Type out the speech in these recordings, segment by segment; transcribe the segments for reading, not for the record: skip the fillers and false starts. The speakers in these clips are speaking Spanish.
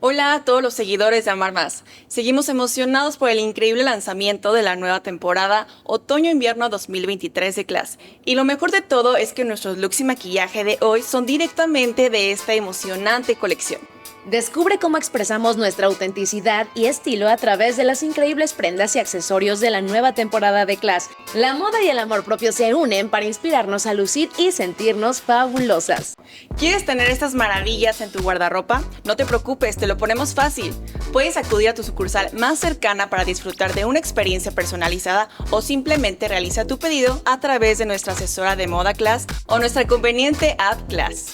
Hola a todos los seguidores de Amar Más. Seguimos emocionados por el increíble lanzamiento de la nueva temporada Otoño-Invierno 2023 de CLAS. Y lo mejor de todo es que nuestros looks y maquillaje de hoy son directamente de esta emocionante colección. Descubre cómo expresamos nuestra autenticidad y estilo a través de las increíbles prendas y accesorios de la nueva temporada de CLAS. La moda y el amor propio se unen para inspirarnos a lucir y sentirnos fabulosas. ¿Quieres tener estas maravillas en tu guardarropa? No te preocupes, te lo ponemos fácil. Puedes acudir a tu sucursal más cercana para disfrutar de una experiencia personalizada o simplemente realiza tu pedido a través de nuestra asesora de moda CLAS o nuestra conveniente app CLAS.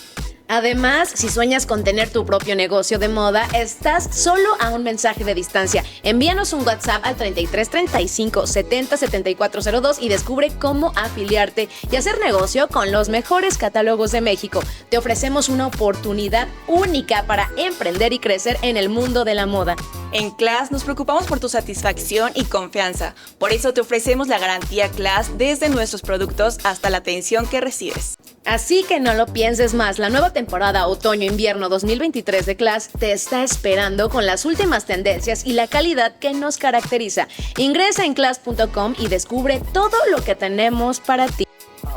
Además, si sueñas con tener tu propio negocio de moda, estás solo a un mensaje de distancia. Envíanos un WhatsApp al 33 35 70 7402 y descubre cómo afiliarte y hacer negocio con los mejores catálogos de México. Te ofrecemos una oportunidad única para emprender y crecer en el mundo de la moda. En CLAS nos preocupamos por tu satisfacción y confianza. Por eso te ofrecemos la garantía CLAS desde nuestros productos hasta la atención que recibes. Así que no lo pienses más, la nueva temporada Otoño-Invierno 2023 de CLAS te está esperando con las últimas tendencias y la calidad que nos caracteriza. Ingresa en CLAS.com y descubre todo lo que tenemos para ti.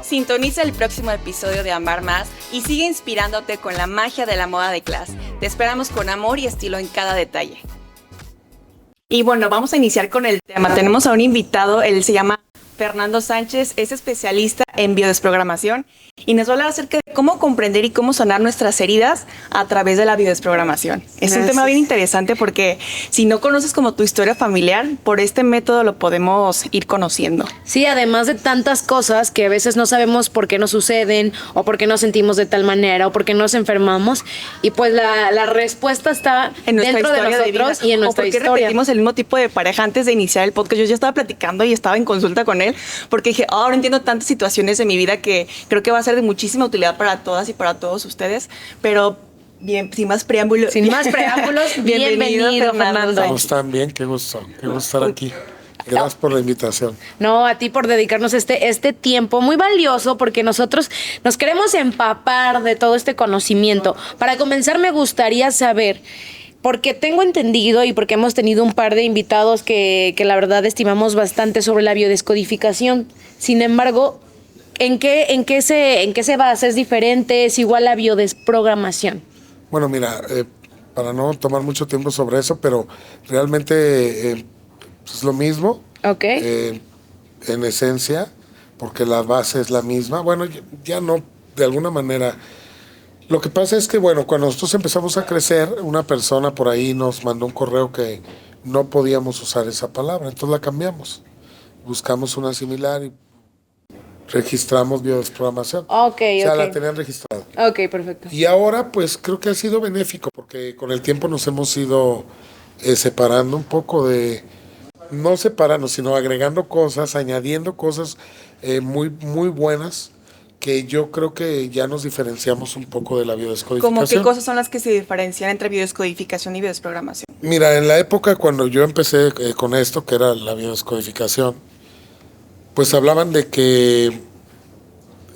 Sintoniza el próximo episodio de Amar Más y sigue inspirándote con la magia de la moda de CLAS. Te esperamos con amor y estilo en cada detalle. Y bueno, vamos a iniciar con el tema. Tenemos a un invitado, él se llama Fernando Sánchez, es especialista en biodesprogramación y nos va a hablar acerca de cómo comprender y cómo sanar nuestras heridas a través de la biodesprogramación. Es un tema bien interesante porque si no conoces como tu historia familiar, por este método lo podemos ir conociendo. Sí, además de tantas cosas que a veces no sabemos por qué nos suceden o por qué nos sentimos de tal manera o por qué nos enfermamos y pues la respuesta está en nuestra dentro historia de nosotros y en nuestra historia. Repetimos el mismo tipo de pareja antes de iniciar el podcast. Yo ya estaba platicando y estaba en consulta con él porque dije, ahora entiendo tantas situaciones de mi vida que creo que va a ser de muchísima utilidad para todas y para todos ustedes, pero bien, sin más preámbulos, bienvenido Fernando. ¿Cómo están? Bien, qué gusto estar aquí. Gracias por la invitación. No, a ti por dedicarnos este tiempo muy valioso porque nosotros nos queremos empapar de todo este conocimiento. Para comenzar me gustaría saber, porque tengo entendido y porque hemos tenido un par de invitados que la verdad estimamos bastante sobre la biodescodificación. Sin embargo, ¿en qué se basa? ¿Es diferente? ¿Es igual a biodesprogramación? Bueno, mira, para no tomar mucho tiempo sobre eso, pero realmente es lo mismo. Ok. En esencia, porque la base es la misma. Bueno, ya no, de alguna manera. Lo que pasa es que, bueno, cuando nosotros empezamos a crecer, una persona por ahí nos mandó un correo que no podíamos usar esa palabra, entonces la cambiamos. Buscamos una similar y registramos biodesprogramación. Ok. La tenían registrada. Ok, perfecto. Y ahora, pues, creo que ha sido benéfico, porque con el tiempo nos hemos ido separando un poco no separando, sino agregando cosas, añadiendo cosas muy, muy buenas, que yo creo que ya nos diferenciamos un poco de la biodescodificación. ¿Cómo qué cosas son las que se diferencian entre biodescodificación y biodesprogramación? Mira, en la época cuando yo empecé con esto, que era la biodescodificación, pues hablaban de que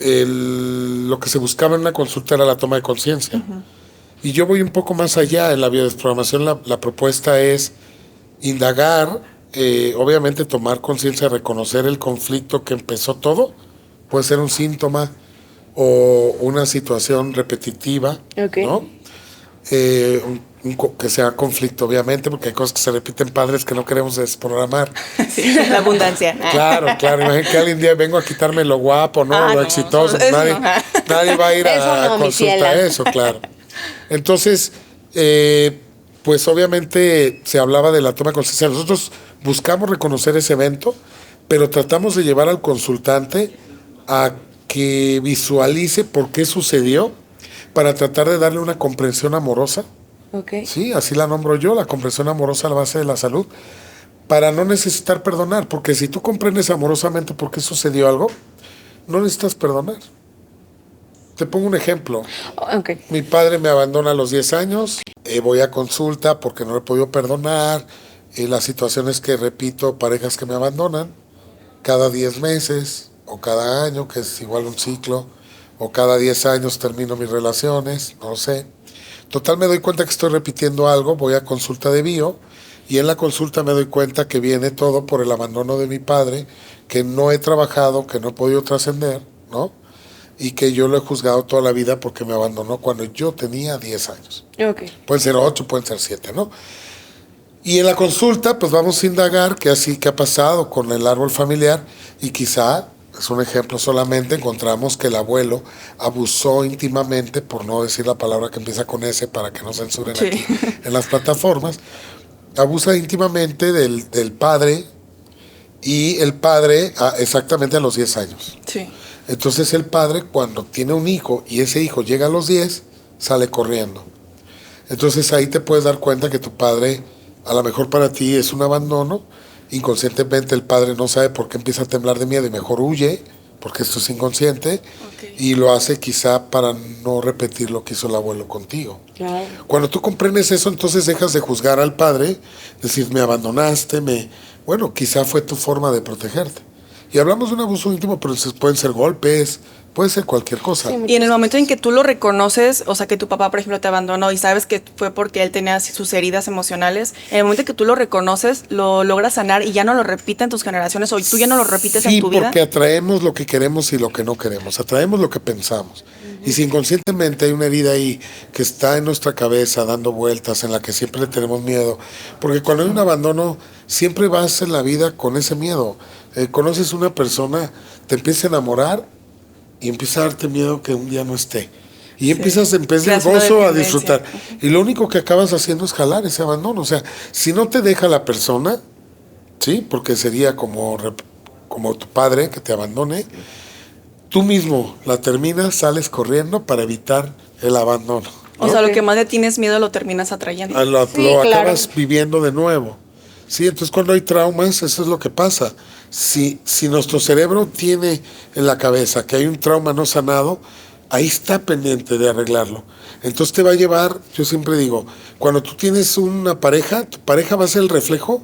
lo que se buscaba en la consulta era la toma de conciencia. Uh-huh. Y yo voy un poco más allá. En la biodesprogramación la propuesta es indagar, obviamente tomar conciencia, reconocer el conflicto que empezó todo. Puede ser un síntoma o una situación repetitiva, okay, ¿no? Que sea conflicto, obviamente, porque hay cosas que se repiten padres que no queremos desprogramar. Sí, la abundancia. Claro. Imagínate que alguien día vengo a quitarme lo guapo, ¿no? Lo exitoso. Nadie va a ir a consulta eso, claro. Entonces, pues obviamente se hablaba de la toma de conciencia. Nosotros buscamos reconocer ese evento, pero tratamos de llevar al consultante a que visualice por qué sucedió para tratar de darle una comprensión amorosa. Okay. Sí, así la nombro yo, la comprensión amorosa a la base de la salud, para no necesitar perdonar, porque si tú comprendes amorosamente por qué sucedió algo, no necesitas perdonar. Te pongo un ejemplo. Okay. Mi padre me abandona a los 10 años, voy a consulta porque no le he podido perdonar, la situación es que repito parejas que me abandonan cada 10 meses, o cada año, que es igual un ciclo, o cada 10 años termino mis relaciones, no sé. Total, me doy cuenta que estoy repitiendo algo, voy a consulta de bio y en la consulta me doy cuenta que viene todo por el abandono de mi padre, que no he trabajado, que no he podido trascender, ¿no? Y que yo lo he juzgado toda la vida porque me abandonó cuando yo tenía 10 años. Okay. Pueden ser 8, pueden ser 7, ¿no? Y en la consulta, pues vamos a indagar qué ha pasado con el árbol familiar y quizá, es un ejemplo solamente, encontramos que el abuelo abusó íntimamente, por no decir la palabra que empieza con S para que no censuren aquí en las plataformas, abusa íntimamente del padre y el padre exactamente a los 10 años. Sí. Entonces el padre, cuando tiene un hijo y ese hijo llega a los 10, sale corriendo. Entonces ahí te puedes dar cuenta que tu padre, a lo mejor para ti es un abandono, inconscientemente el padre no sabe por qué empieza a temblar de miedo y mejor huye, porque esto es inconsciente, y lo hace quizá para no repetir lo que hizo el abuelo contigo. Claro. Cuando tú comprendes eso, entonces dejas de juzgar al padre, decir, me abandonaste, bueno, quizá fue tu forma de protegerte. Y hablamos de un abuso íntimo, pero pueden ser golpes, puede ser cualquier cosa. Sí, y en el momento en que tú lo reconoces, o sea, que tu papá, por ejemplo, te abandonó y sabes que fue porque él tenía sus heridas emocionales, en el momento en que tú lo reconoces, lo logras sanar y ya no lo repite en tus generaciones, o tú ya no lo repites en tu vida. Sí, porque atraemos lo que queremos y lo que no queremos, atraemos lo que pensamos. Y si inconscientemente hay una herida ahí que está en nuestra cabeza dando vueltas, en la que siempre le tenemos miedo, porque cuando hay un abandono, siempre vas en la vida con ese miedo. Conoces una persona, te empieza a enamorar y empieza a darte miedo que un día no esté. Y empiezas en vez del gozo a disfrutar. Y lo único que acabas haciendo es jalar ese abandono. O sea, si no te deja la persona, ¿sí? Porque sería como tu padre que te abandone, tú mismo la terminas, sales corriendo para evitar el abandono, ¿no? O sea, lo que más le tienes miedo lo terminas atrayendo. Lo acabas viviendo de nuevo. Sí, entonces cuando hay traumas, eso es lo que pasa. Si nuestro cerebro tiene en la cabeza que hay un trauma no sanado, ahí está pendiente de arreglarlo. Entonces te va a llevar, yo siempre digo, cuando tú tienes una pareja, tu pareja va a ser el reflejo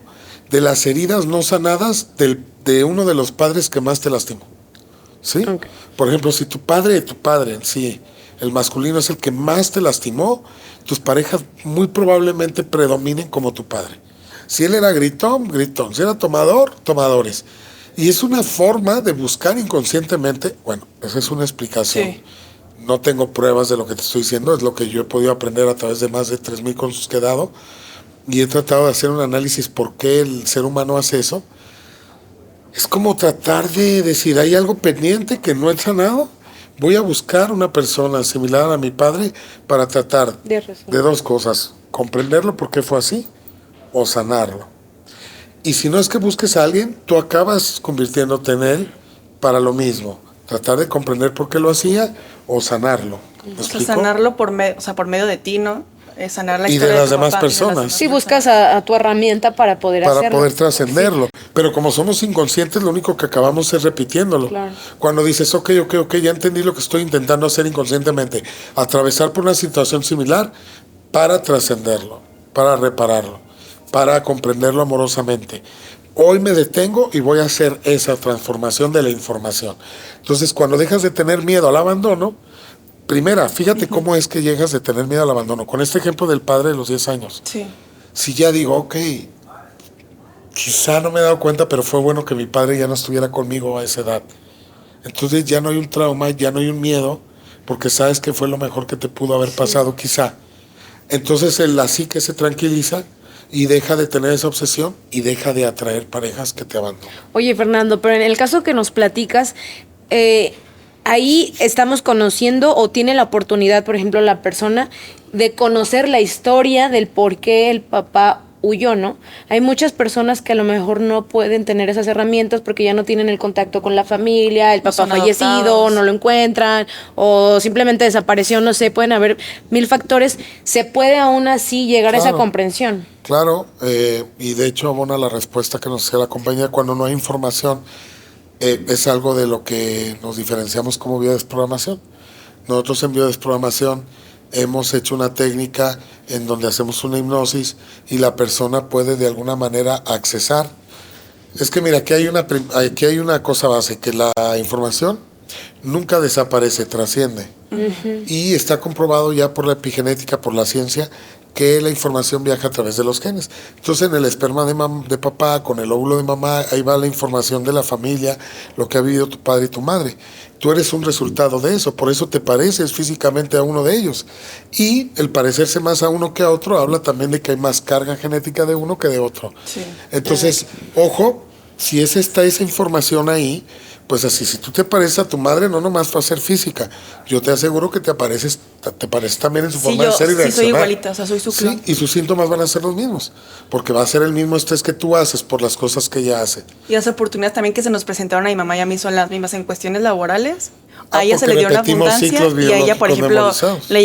de las heridas no sanadas de uno de los padres que más te lastimó. ¿Sí? Okay. Por ejemplo, si tu padre, sí, el masculino es el que más te lastimó, tus parejas muy probablemente predominen como tu padre. Si él era gritón, gritón. Si era tomador, tomadores. Y es una forma de buscar inconscientemente, bueno, esa es una explicación. Sí. No tengo pruebas de lo que te estoy diciendo, es lo que yo he podido aprender a través de más de 3,000 consultas que he dado. Y he tratado de hacer un análisis por qué el ser humano hace eso. Es como tratar de decir, hay algo pendiente que no he sanado. Voy a buscar una persona similar a mi padre para tratar de dos cosas. Comprenderlo por qué fue así o sanarlo. Y si no es que busques a alguien, tú acabas convirtiéndote en él para lo mismo. Tratar de comprender por qué lo hacía o sanarlo. O sea, sanarlo por medio de ti, ¿no? Sanar la historia y de las demás personas. Sí, buscas a tu herramienta para poder hacerlo. Para poder trascenderlo. Sí. Pero como somos inconscientes, lo único que acabamos es repitiéndolo. Claro. Cuando dices, ok, ya entendí lo que estoy intentando hacer inconscientemente. Atravesar por una situación similar para trascenderlo, para repararlo, para comprenderlo amorosamente. Hoy me detengo y voy a hacer esa transformación de la información. Entonces, cuando dejas de tener miedo al abandono, primera, fíjate cómo es que llegas de tener miedo al abandono. Con este ejemplo del padre de los 10 años. Sí. Si ya digo, ok, quizá no me he dado cuenta, pero fue bueno que mi padre ya no estuviera conmigo a esa edad. Entonces ya no hay un trauma, ya no hay un miedo, porque sabes que fue lo mejor que te pudo haber pasado, quizá. Entonces la psique se tranquiliza y deja de tener esa obsesión y deja de atraer parejas que te abandonan. Oye, Fernando, pero en el caso que nos platicas, ahí estamos conociendo o tiene la oportunidad, por ejemplo, la persona de conocer la historia del por qué el papá huyó, ¿no? Hay muchas personas que a lo mejor no pueden tener esas herramientas porque ya no tienen el contacto con la familia, el papá fallecido, no lo encuentran o simplemente desapareció, no sé, pueden haber 1000 factores. ¿Se puede aún así llegar a esa comprensión? Claro, y de hecho abona la respuesta que nos hace la compañía cuando no hay información. Es algo de lo que nos diferenciamos como biodesprogramación. Nosotros en biodesprogramación hemos hecho una técnica en donde hacemos una hipnosis y la persona puede de alguna manera accesar. Es que mira, aquí hay una cosa base, que la información nunca desaparece, trasciende. Y está comprobado ya por la epigenética, por la ciencia, que la información viaja a través de los genes. Entonces en el esperma de papá, con el óvulo de mamá, ahí va la información de la familia, lo que ha vivido tu padre y tu madre. Tú eres un resultado de eso, por eso te pareces físicamente a uno de ellos. Y el parecerse más a uno que a otro habla también de que hay más carga genética de uno que de otro. Sí. Entonces, ojo, si está esa información ahí, pues así, si tú te pareces a tu madre, no nomás va a ser física. Yo te aseguro que te pareces también en su forma de ser y reaccionar. Sí, soy igualita, o sea, soy su clon. Sí, y sus síntomas van a ser los mismos, porque va a ser el mismo estrés que tú haces por las cosas que ella hace. Y las oportunidades también que se nos presentaron a mi mamá y a mí son las mismas en cuestiones laborales. A ella se le dio una abundancia y a ella, por ejemplo, le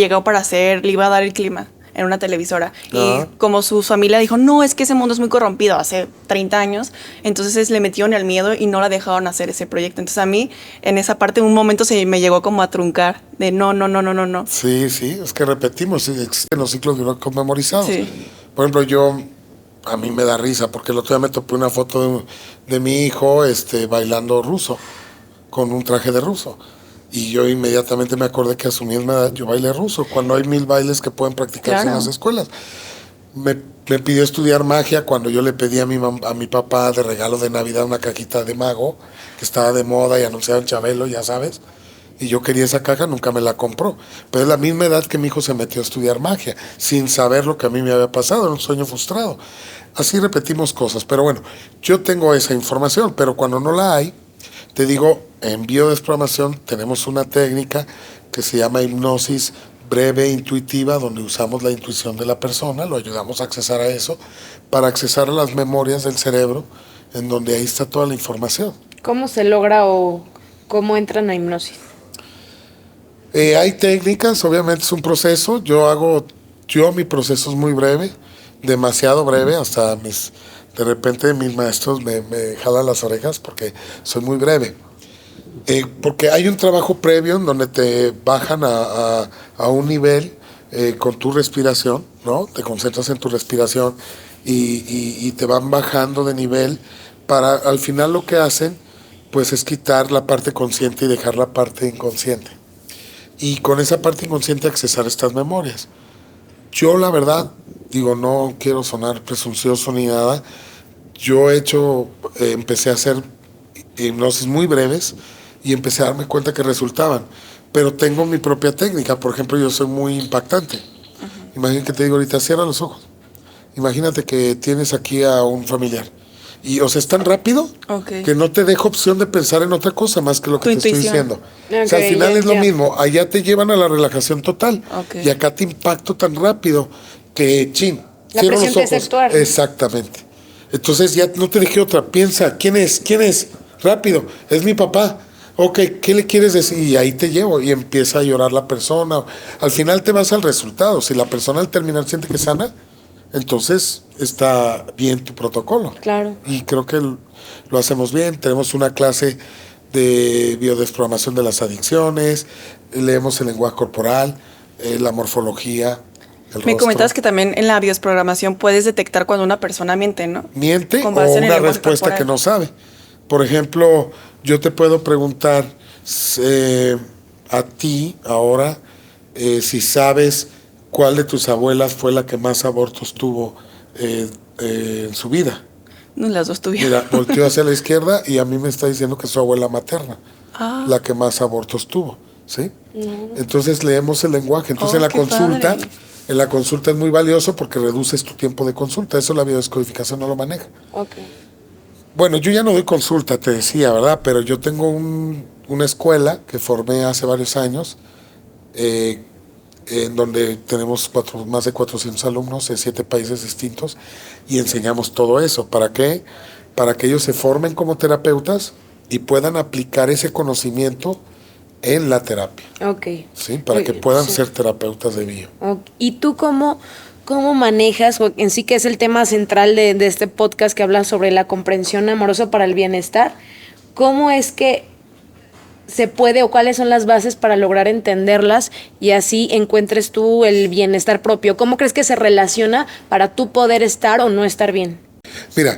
iba a dar el clima en una televisora. Y como su familia dijo, no, es que ese mundo es muy corrompido, hace 30 años, entonces le metieron el miedo y no la dejaron hacer ese proyecto. Entonces a mí, en esa parte, un momento se me llegó como a truncar, de no. Sí, es que repetimos, existen los ciclos biológicos memorizados. Sí. Por ejemplo, a mí me da risa, porque el otro día me topé una foto de mi hijo bailando ruso, con un traje de ruso. Y yo inmediatamente me acordé que a su misma edad yo bailé ruso, cuando hay 1000 bailes que pueden practicarse en las escuelas. Me pidió estudiar magia cuando yo le pedí a mi papá de regalo de Navidad una cajita de mago, que estaba de moda y anunciaba en Chabelo, ya sabes. Y yo quería esa caja, nunca me la compró. Pero es la misma edad que mi hijo se metió a estudiar magia, sin saber lo que a mí me había pasado, era un sueño frustrado. Así repetimos cosas, pero bueno, yo tengo esa información, pero cuando no la hay, te digo, en biodesprogramación tenemos una técnica que se llama hipnosis breve intuitiva, donde usamos la intuición de la persona, lo ayudamos a accesar a eso, para accesar a las memorias del cerebro, en donde ahí está toda la información. ¿Cómo se logra o cómo entran a hipnosis? Hay técnicas, obviamente es un proceso. Mi proceso es muy breve, demasiado breve, hasta de repente mis maestros me jalan las orejas porque soy muy breve. Porque hay un trabajo previo en donde te bajan a un nivel con tu respiración, ¿no? Te concentras en tu respiración y te van bajando de nivel para, al final lo que hacen, pues es quitar la parte consciente y dejar la parte inconsciente. Y con esa parte inconsciente accesar estas memorias. Yo la verdad, no quiero sonar presuncioso ni nada, empecé a hacer hipnosis muy breves y empecé a darme cuenta que resultaban, pero tengo mi propia técnica. Por ejemplo, yo soy muy impactante. Imagínate que te digo ahorita, cierra los ojos, imagínate que tienes aquí a un familiar y es tan rápido que no te deja opción de pensar en otra cosa más que lo que te estoy diciendo. O sea, al final es lo mismo, allá te llevan a la relajación total y acá te impacto tan rápido que la presión te hace actuar. Exactamente. Entonces ya no te dejé otra, piensa, ¿quién es? Rápido, es mi papá. Ok, ¿qué le quieres decir? Y ahí te llevo y empieza a llorar la persona. Al final te vas al resultado. Si la persona al terminar siente que sana, entonces está bien tu protocolo. Claro. Y creo que lo hacemos bien. Tenemos una clase de biodesprogramación de las adicciones, leemos el lenguaje corporal, la morfología. Me comentabas que también en la biodesprogramación puedes detectar cuando una persona miente, ¿no? Miente o una respuesta corporal que no sabe. Por ejemplo, yo te puedo preguntar a ti ahora si sabes cuál de tus abuelas fue la que más abortos tuvo en su vida. No, las dos tuvieron. Mira, volteó hacia la izquierda y a mí me está diciendo que es su abuela materna, la que más abortos tuvo, ¿sí? Entonces leemos el lenguaje. Entonces en la consulta es muy valioso porque reduces tu tiempo de consulta. Eso la biodescodificación no lo maneja. Bueno, yo ya no doy consulta, te decía, ¿verdad? Pero yo tengo una escuela que formé hace varios años, en donde tenemos más de 400 alumnos de 7 países distintos y enseñamos todo eso. ¿Para qué? Para que ellos se formen como terapeutas y puedan aplicar ese conocimiento en la terapia. ¿Sí? Para que puedan ser terapeutas de bio. ¿Y tú cómo manejas, o en sí que es el tema central de este podcast que habla sobre la comprensión amorosa para el bienestar? ¿Cómo es que se puede o cuáles son las bases para lograr entenderlas y así encuentres tú el bienestar propio? ¿Cómo crees que se relaciona para tú poder estar o no estar bien? Mira,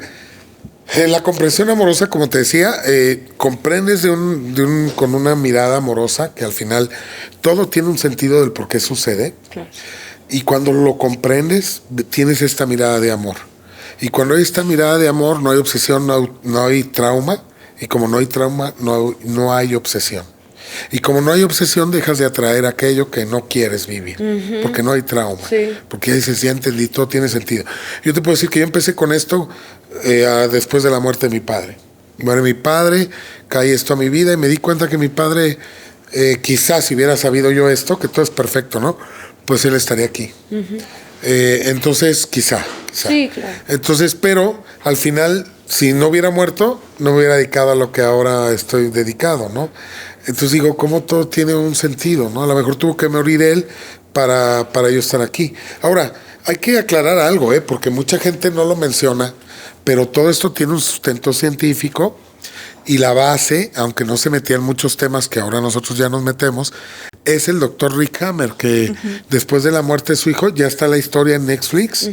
En la comprensión amorosa, como te decía, comprendes con una mirada amorosa que al final todo tiene un sentido del por qué sucede. Claro. Y cuando lo comprendes, tienes esta mirada de amor. Y cuando hay esta mirada de amor, no hay obsesión, no hay trauma. Y como no hay trauma, no hay obsesión. Y como no hay obsesión, dejas de atraer aquello que no quieres vivir. Porque no hay trauma. Sí. Porque ya dices, ya entendí, todo tiene sentido. Yo te puedo decir que yo empecé con esto después de la muerte de mi padre. Muere mi padre, cae esto a mi vida y me di cuenta que mi padre, quizás si hubiera sabido yo esto, que todo es perfecto, ¿no? Pues él estaría aquí. Entonces, quizá. Sí, claro. Entonces, pero al final, si no hubiera muerto, no me hubiera dedicado a lo que ahora estoy dedicado, ¿no? Entonces digo, ¿cómo todo tiene un sentido, no? A lo mejor tuvo que morir él para yo estar aquí. Ahora, hay que aclarar algo, porque mucha gente no lo menciona, pero todo esto tiene un sustento científico y la base, aunque no se metía en muchos temas que ahora nosotros ya nos metemos, es el doctor Rick Hammer, que después de la muerte de su hijo, ya está la historia en Netflix.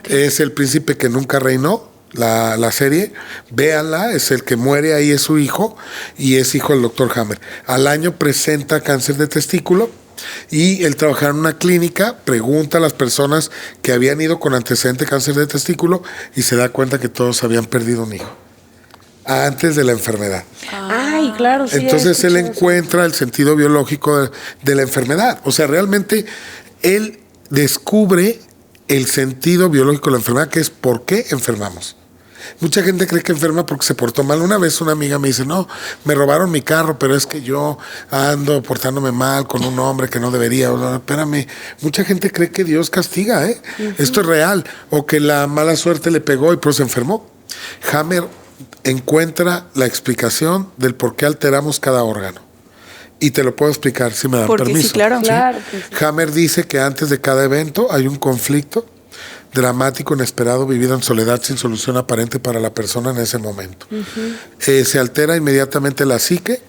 Es El Príncipe que Nunca Reinó, la serie. Véanla, es el que muere ahí, es su hijo, y es hijo del doctor Hammer. Al año presenta cáncer de testículo, y él trabajaba en una clínica, pregunta a las personas que habían ido con antecedente cáncer de testículo, y se da cuenta que todos habían perdido un hijo antes de la enfermedad. Ay, claro. Sí, entonces él encuentra el sentido biológico de la enfermedad. O sea, realmente él descubre el sentido biológico de la enfermedad, que es por qué enfermamos. Mucha gente cree que enferma porque se portó mal. Una vez una amiga me dice, no, me robaron mi carro, pero es que yo ando portándome mal con un hombre que no debería. Espérame, mucha gente cree que Dios castiga, Esto es real. O que la mala suerte le pegó y por eso se enfermó. Hammer encuentra la explicación del por qué alteramos cada órgano. Y te lo puedo explicar si me dan permiso. Sí, claro. ¿Sí? Claro que sí. Hammer dice que antes de cada evento hay un conflicto dramático, inesperado, vivido en soledad, sin solución aparente para la persona en ese momento. Se altera inmediatamente la psique,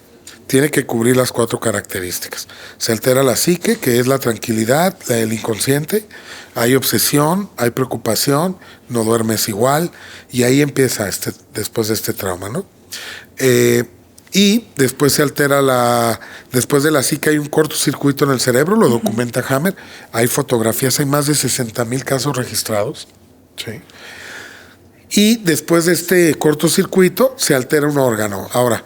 tiene que cubrir las 4 características. Se altera la psique, que es la tranquilidad, el inconsciente, hay obsesión, hay preocupación, no duermes igual, y ahí empieza después de este trauma, ¿no? Y después se altera después de la psique hay un cortocircuito en el cerebro, lo documenta Hammer, hay fotografías, hay más de 60,000 casos registrados, ¿sí? Y después de este cortocircuito se altera un órgano. Ahora,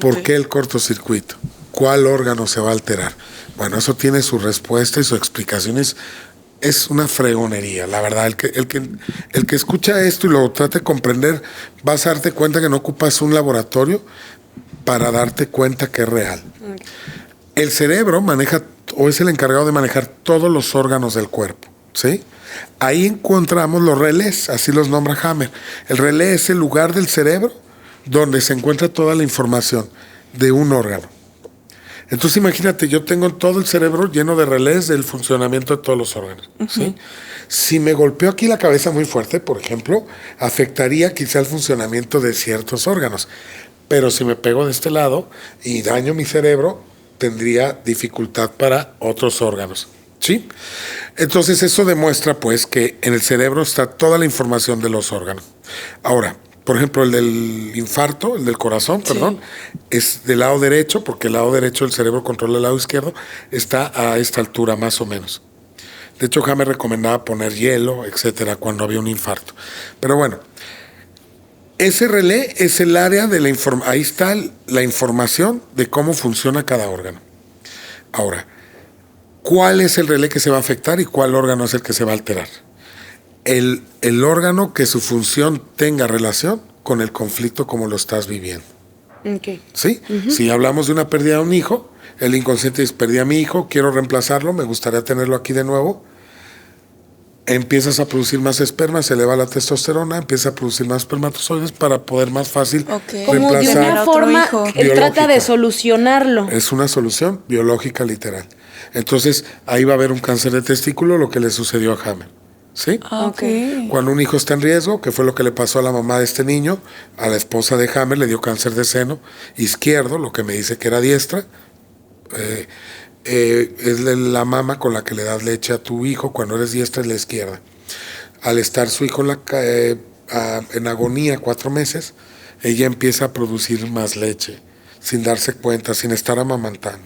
¿por qué el cortocircuito? ¿Cuál órgano se va a alterar? Bueno, eso tiene su respuesta y su explicación. Es una fregonería, la verdad. El que escucha esto y lo trate de comprender, vas a darte cuenta que no ocupas un laboratorio para darte cuenta que es real. El cerebro maneja, o es el encargado de manejar todos los órganos del cuerpo, ¿sí? Ahí encontramos los relés, así los nombra Hammer. El relé es el lugar del cerebro donde se encuentra toda la información de un órgano. Entonces imagínate, yo tengo todo el cerebro lleno de relés del funcionamiento de todos los órganos, ¿sí? Si me golpeo aquí la cabeza muy fuerte, por ejemplo, afectaría quizá el funcionamiento de ciertos órganos. Pero si me pego de este lado y daño mi cerebro, tendría dificultad para otros órganos, ¿sí? Entonces eso demuestra pues que en el cerebro está toda la información de los órganos. Ahora, por ejemplo, el del infarto, el del corazón, perdón, es del lado derecho, porque el lado derecho del cerebro controla el lado izquierdo, está a esta altura más o menos. De hecho, Hammer recomendaba poner hielo, etcétera, cuando había un infarto. Pero bueno, ese relé es el área de ahí está la información de cómo funciona cada órgano. Ahora, ¿cuál es el relé que se va a afectar y cuál órgano es el que se va a alterar? El órgano que su función tenga relación con el conflicto como lo estás viviendo. Okay. ¿Sí? Si hablamos de una pérdida de un hijo, el inconsciente dice, perdí a mi hijo, quiero reemplazarlo, me gustaría tenerlo aquí de nuevo. Empiezas a producir más esperma, se eleva la testosterona, empieza a producir más espermatozoides para poder más fácil reemplazar. Como de una forma, él trata de solucionarlo. Es una solución biológica literal. Entonces, ahí va a haber un cáncer de testículo, lo que le sucedió a Hammer. ¿Sí? Okay. Cuando un hijo está en riesgo, que fue lo que le pasó a la mamá de este niño, a la esposa de Hammer le dio cáncer de seno izquierdo, lo que me dice que era diestra. Es la mama con la que le das leche a tu hijo, cuando eres diestra es la izquierda. Al estar su hijo en agonía 4 meses, ella empieza a producir más leche, sin darse cuenta, sin estar amamantando,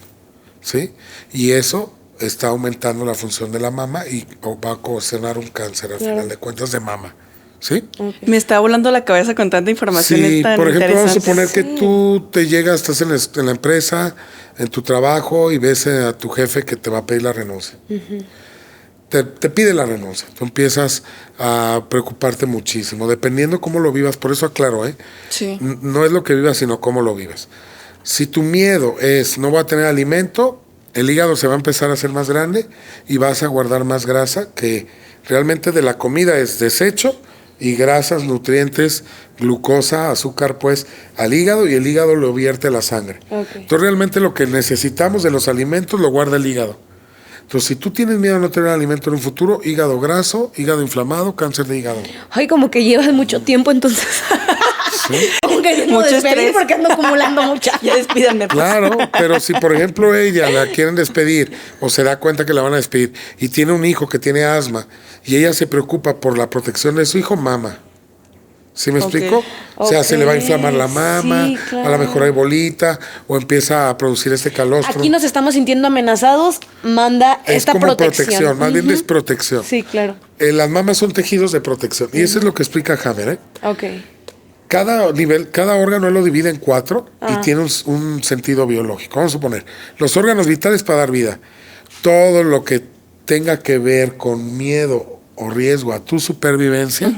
¿sí? Y eso está aumentando la función de la mama y va a ocasionar un cáncer al final de cuentas de mama, ¿sí? Okay. Me está volando la cabeza con tanta información. Sí, tan por ejemplo, vamos a suponer sí. que tú te llegas, estás en la empresa, en tu trabajo y ves a tu jefe que te va a pedir la renuncia. Te pide la renuncia. Tú empiezas a preocuparte muchísimo, dependiendo cómo lo vivas. Por eso aclaro, Sí. No es lo que vivas, sino cómo lo vivas. Si tu miedo es no voy a tener alimento, el hígado se va a empezar a hacer más grande y vas a guardar más grasa, que realmente de la comida es desecho, y grasas, nutrientes, glucosa, azúcar, pues, al hígado, y el hígado lo vierte a la sangre. Okay. Entonces, realmente lo que necesitamos de los alimentos lo guarda el hígado. Entonces, si tú tienes miedo a no tener alimento en un futuro, hígado graso, hígado inflamado, cáncer de hígado. Ay, como que llevas mucho tiempo, entonces. ¿Sí? Como que no Mucho despedir estrés. porque ando acumulando mucha. Ya despídanme. Pues. Claro, pero si por ejemplo ella la quieren despedir o se da cuenta que la van a despedir y tiene un hijo que tiene asma y ella se preocupa por la protección de su hijo, mama. ¿Sí me explico? O sea, se le va a inflamar la mama, sí, claro. a lo mejor hay bolita o empieza a producir este calostro. Aquí nos estamos sintiendo amenazados, manda es esta como protección. más bien es protección. Sí, claro. Las mamas son tejidos de protección y eso es lo que explica Hammer, Ok. Cada órgano él lo divide en 4 y tiene un sentido biológico. Vamos a suponer, los órganos vitales para dar vida. Todo lo que tenga que ver con miedo o riesgo a tu supervivencia,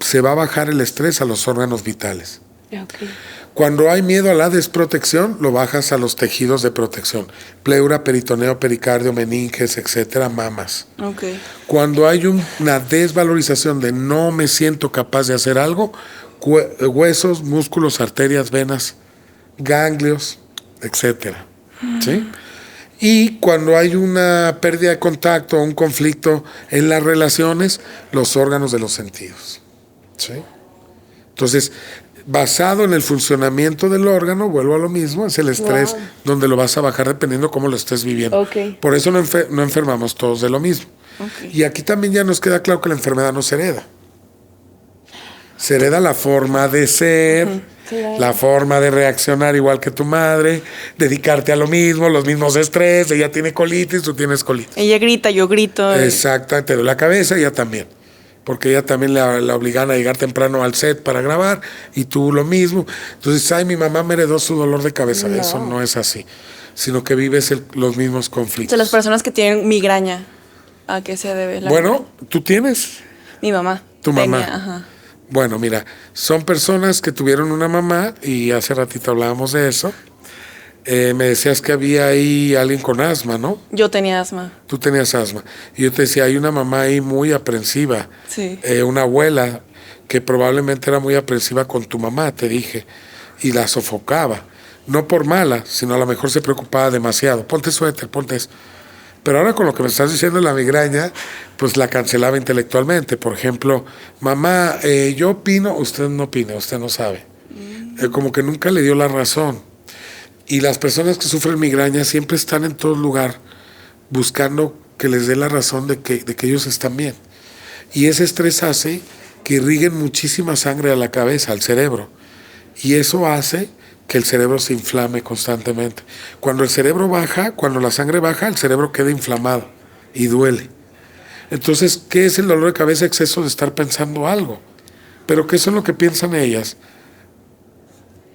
se va a bajar el estrés a los órganos vitales. Okay. Cuando hay miedo a la desprotección, lo bajas a los tejidos de protección. Pleura, peritoneo, pericardio, meninges, etcétera, mamas. Okay. Cuando hay una desvalorización de no me siento capaz de hacer algo, huesos, músculos, arterias, venas, ganglios, etcétera. ¿Sí? Y cuando hay una pérdida de contacto o un conflicto en las relaciones, los órganos de los sentidos. ¿Sí? Entonces, basado en el funcionamiento del órgano, vuelvo a lo mismo, es el estrés donde lo vas a bajar dependiendo cómo lo estés viviendo. Okay. Por eso no enfermamos todos de lo mismo. Okay. Y aquí también ya nos queda claro que la enfermedad no se hereda. Se hereda la forma de ser, la forma de reaccionar igual que tu madre, dedicarte a lo mismo, los mismos estrés. Ella tiene colitis, tú tienes colitis. Ella grita, yo grito. Exacto, te duele la cabeza, ella también. Porque ella también la obligan a llegar temprano al set para grabar y tú lo mismo. Entonces, ay, mi mamá me heredó su dolor de cabeza. No. Eso no es así, sino que vives los mismos conflictos. O sea, las personas que tienen migraña, ¿a qué se debe la migraña? ¿Tú tienes? Mi mamá. Tu mamá. Ajá. Bueno, mira, son personas que tuvieron una mamá y hace ratito hablábamos de eso. Me decías que había ahí alguien con asma, ¿no? Yo tenía asma. Tú tenías asma. Y yo te decía, hay una mamá ahí muy aprensiva. Sí. Una abuela que probablemente era muy aprensiva con tu mamá, te dije, y la sofocaba. No por mala, sino a lo mejor se preocupaba demasiado. Ponte suéter, ponte eso. Pero ahora con lo que me estás diciendo de la migraña, pues la cancelaba intelectualmente. Por ejemplo, mamá, yo opino, usted no opina, usted no sabe. Como que nunca le dio la razón. Y las personas que sufren migraña siempre están en todo lugar buscando que les dé la razón de que ellos están bien. Y ese estrés hace que irriguen muchísima sangre a la cabeza, al cerebro. Y eso hace que el cerebro se inflame constantemente. Cuando el cerebro baja, cuando la sangre baja, el cerebro queda inflamado y duele. Entonces, ¿qué es el dolor de cabeza? Exceso de estar pensando algo. ¿Pero qué es lo que piensan ellas?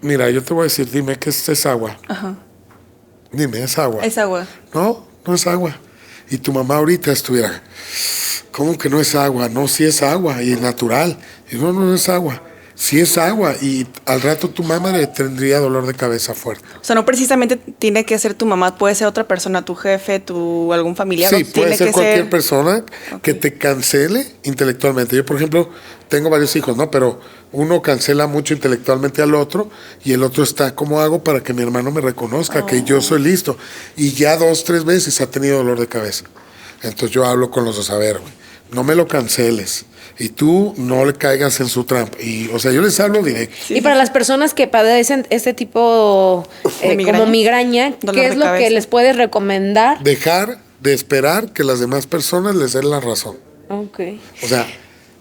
Mira, yo te voy a decir, dime que es agua. Ajá. Dime, es agua. Es agua. No, no es agua. Y tu mamá ahorita estuviera, ¿cómo que no es agua? No, sí es agua y natural. Y no es agua. Sí es agua y al rato tu mamá le tendría dolor de cabeza fuerte. O sea, no precisamente tiene que ser tu mamá, puede ser otra persona, tu jefe, algún familiar. Sí, tiene puede ser que cualquier persona que te cancele intelectualmente. Yo, por ejemplo, tengo varios hijos, ¿no? Pero uno cancela mucho intelectualmente al otro y el otro está, ¿cómo hago para que mi hermano me reconozca que yo soy listo? Y ya 2, 3 veces ha tenido dolor de cabeza. Entonces yo hablo con los dos, a ver, güey, no me lo canceles. Y tú no le caigas en su trampa. Y, o sea, yo les hablo directo. Sí. Y para las personas que padecen este tipo como migraña, ¿qué es lo que les puedes recomendar? Dejar de esperar que las demás personas les den la razón. Ok. O sea,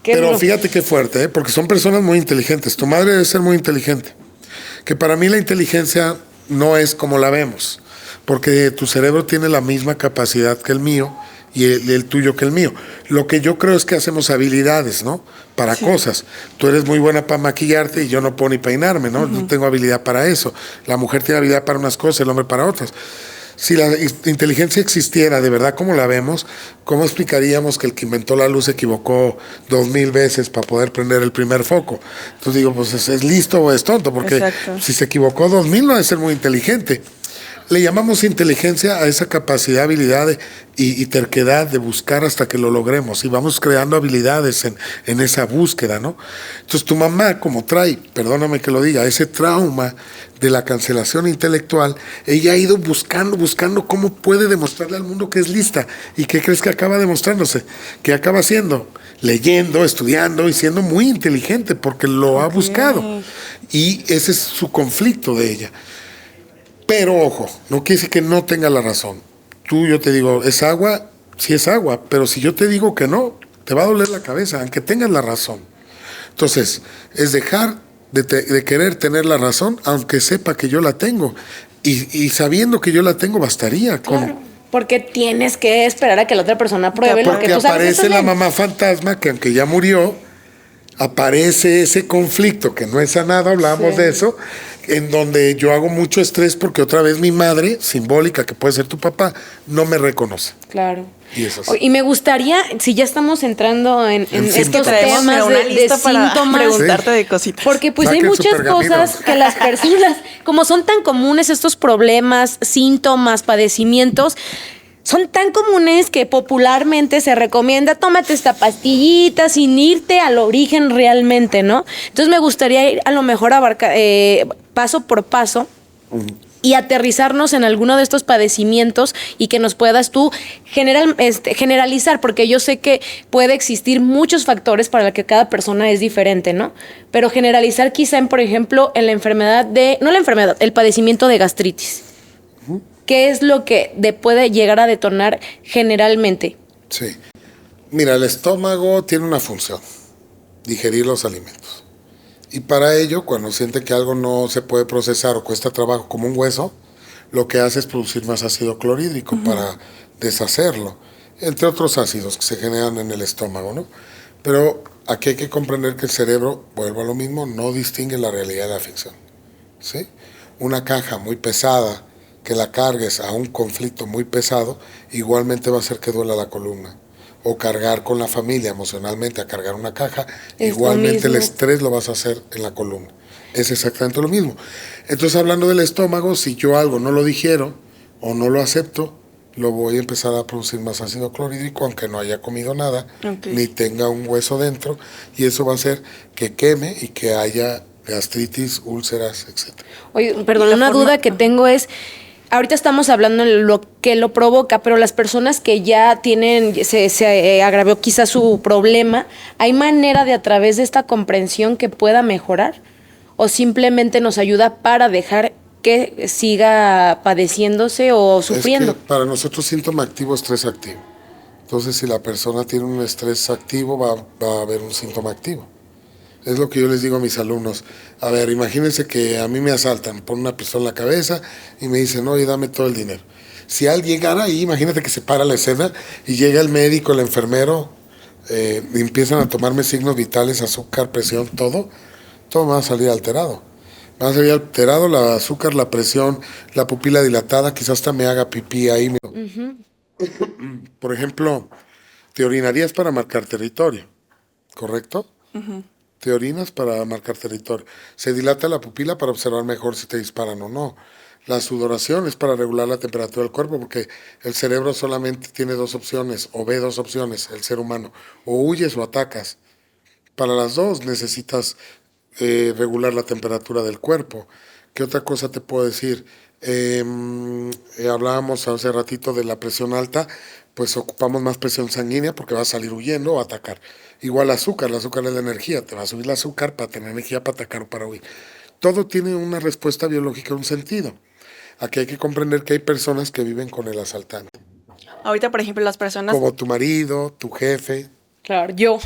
Pero fíjate qué fuerte, ¿eh? Porque son personas muy inteligentes. Tu madre debe ser muy inteligente. Que para mí la inteligencia no es como la vemos, porque tu cerebro tiene la misma capacidad que el mío y el tuyo que el mío. Lo que yo creo es que hacemos habilidades, ¿no? Para cosas. Tú eres muy buena para maquillarte y yo no puedo ni peinarme, ¿no? No tengo habilidad para eso. La mujer tiene habilidad para unas cosas, el hombre para otras. Si la inteligencia existiera de verdad como la vemos, ¿cómo explicaríamos que el que inventó la luz se equivocó 2000 veces para poder prender el primer foco? Entonces digo, pues es listo o es tonto, porque si se equivocó 2000 no debe ser muy inteligente. Le llamamos inteligencia a esa capacidad, habilidad y terquedad de buscar hasta que lo logremos. Y vamos creando habilidades en esa búsqueda, ¿no? Entonces tu mamá, como trae, perdóname que lo diga, ese trauma de la cancelación intelectual, ella ha ido buscando cómo puede demostrarle al mundo que es lista. ¿Y qué crees que acaba demostrándose? ¿Qué acaba haciendo? Leyendo, estudiando y siendo muy inteligente porque lo ha buscado. Y ese es su conflicto de ella. Pero ojo, no quiere decir que no tenga la razón. Yo te digo, ¿es agua? Sí es agua, pero si yo te digo que no, te va a doler la cabeza, aunque tengas la razón. Entonces, es dejar de querer tener la razón, aunque sepa que yo la tengo. Y sabiendo que yo la tengo, bastaría con... Porque tienes que esperar a que la otra persona pruebe lo que tú sabes. Porque aparece la mamá fantasma, que aunque ya murió, aparece ese conflicto que no es sanado, hablábamos de eso, en donde yo hago mucho estrés porque otra vez mi madre, simbólica, que puede ser tu papá, no me reconoce. Claro. Y eso sí. Y me gustaría, si ya estamos entrando en estos temas de síntomas, preguntarte de cositas. Porque pues hay muchas cosas que las personas, como son tan comunes estos problemas, síntomas, padecimientos, son tan comunes que popularmente se recomienda, tómate esta pastillita sin irte al origen realmente, ¿no? Entonces me gustaría ir a lo mejor paso por paso y aterrizarnos en alguno de estos padecimientos y que nos puedas tú generalizar, porque yo sé que puede existir muchos factores para los que cada persona es diferente, ¿no? Pero generalizar quizá por ejemplo, en la enfermedad el padecimiento de gastritis. ¿Qué es lo que puede llegar a detonar generalmente? Sí. Mira, el estómago tiene una función, digerir los alimentos. Y para ello, cuando siente que algo no se puede procesar o cuesta trabajo como un hueso, lo que hace es producir más ácido clorhídrico para deshacerlo, entre otros ácidos que se generan en el estómago, ¿no? Pero aquí hay que comprender que el cerebro, vuelvo a lo mismo, no distingue la realidad de la ficción, ¿sí? Una caja muy pesada, que la cargues a un conflicto muy pesado, igualmente va a hacer que duela la columna. O cargar con la familia emocionalmente a cargar una caja, igualmente el estrés lo vas a hacer en la columna. Es exactamente lo mismo. Entonces, hablando del estómago, si yo algo no lo digiero o no lo acepto, lo voy a empezar a producir más ácido clorhídrico, aunque no haya comido nada, ni tenga un hueso dentro, y eso va a hacer que queme y que haya gastritis, úlceras, etc. Oye, perdón, una duda que tengo es... Ahorita estamos hablando de lo que lo provoca, pero las personas que ya tienen, se agravó quizás su problema, ¿hay manera de a través de esta comprensión que pueda mejorar? ¿O simplemente nos ayuda para dejar que siga padeciéndose o sufriendo? Es que para nosotros síntoma activo, estrés activo. Entonces, si la persona tiene un estrés activo, va a haber un síntoma activo. Es lo que yo les digo a mis alumnos. A ver, imagínense que a mí me asaltan, ponen una pistola en la cabeza y me dicen, oye, dame todo el dinero. Si alguien llegara ahí, imagínate que se para la escena y llega el médico, el enfermero, y empiezan a tomarme signos vitales, azúcar, presión, todo me va a salir alterado. Va a salir alterado el azúcar, la presión, la pupila dilatada, quizás hasta me haga pipí ahí. Por ejemplo, te orinarías para marcar territorio, ¿correcto? Te orinas para marcar territorio. Se dilata la pupila para observar mejor si te disparan o no. La sudoración es para regular la temperatura del cuerpo, porque el cerebro solamente tiene dos opciones, o ve dos opciones, el ser humano. O huyes o atacas. Para las dos necesitas regular la temperatura del cuerpo. ¿Qué otra cosa te puedo decir? Hablábamos hace ratito de la presión alta, pues ocupamos más presión sanguínea porque vas a salir huyendo o atacar. Igual el azúcar es la energía, te va a subir el azúcar para tener energía para atacar o para huir. Todo tiene una respuesta biológica, un sentido. Aquí hay que comprender que hay personas que viven con el asaltante. Ahorita, por ejemplo, las personas... Como tu marido, tu jefe, Claro, yo.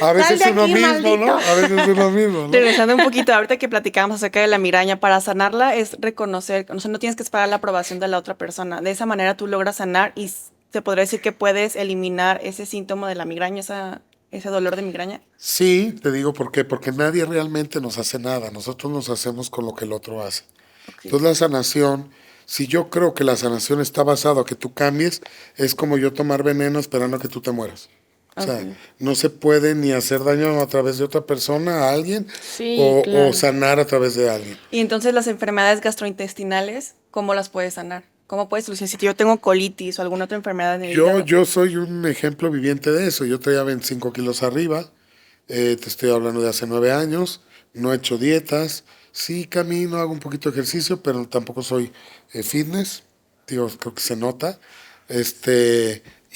A veces uno mismo, maldito. ¿No? A veces uno mismo, ¿no? Regresando un poquito, ahorita que platicábamos acerca de la migraña, para sanarla es reconocer, o sea, no tienes que esperar la aprobación de la otra persona. De esa manera tú logras sanar y te podría decir que puedes eliminar ese síntoma de la migraña, ese dolor de migraña. Sí, te digo por qué. Porque nadie realmente nos hace nada. Nosotros nos hacemos con lo que el otro hace. Okay. Entonces la sanación, si yo creo que la sanación está basada a que tú cambies, es como yo tomar veneno esperando a que tú te mueras. O sea, no se puede ni hacer daño a través de otra persona, a alguien, o sanar a través de alguien. Y entonces las enfermedades gastrointestinales, ¿cómo las puedes sanar? ¿Cómo puedes solucionar? Si yo tengo colitis o alguna otra enfermedad de yo soy un ejemplo viviente de eso. Yo traía 25 kilos arriba, te estoy hablando de hace 9 años, no he hecho dietas, sí camino, hago un poquito de ejercicio, pero tampoco soy fitness, digo, creo que se nota.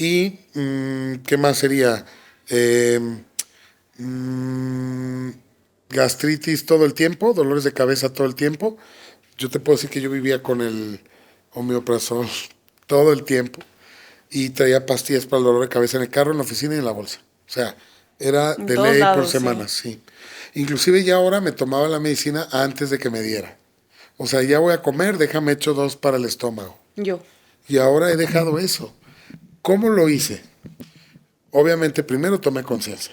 Y, ¿qué más sería? Gastritis todo el tiempo, dolores de cabeza todo el tiempo. Yo te puedo decir que yo vivía con el omeprazol todo el tiempo y traía pastillas para el dolor de cabeza en el carro, en la oficina y en la bolsa. O sea, era de ley por semanas, sí. Inclusive ya ahora me tomaba la medicina antes de que me diera. O sea, ya voy a comer, déjame hecho 2 para el estómago. Yo. Y ahora he dejado eso. ¿Cómo lo hice? Obviamente, primero tomé conciencia.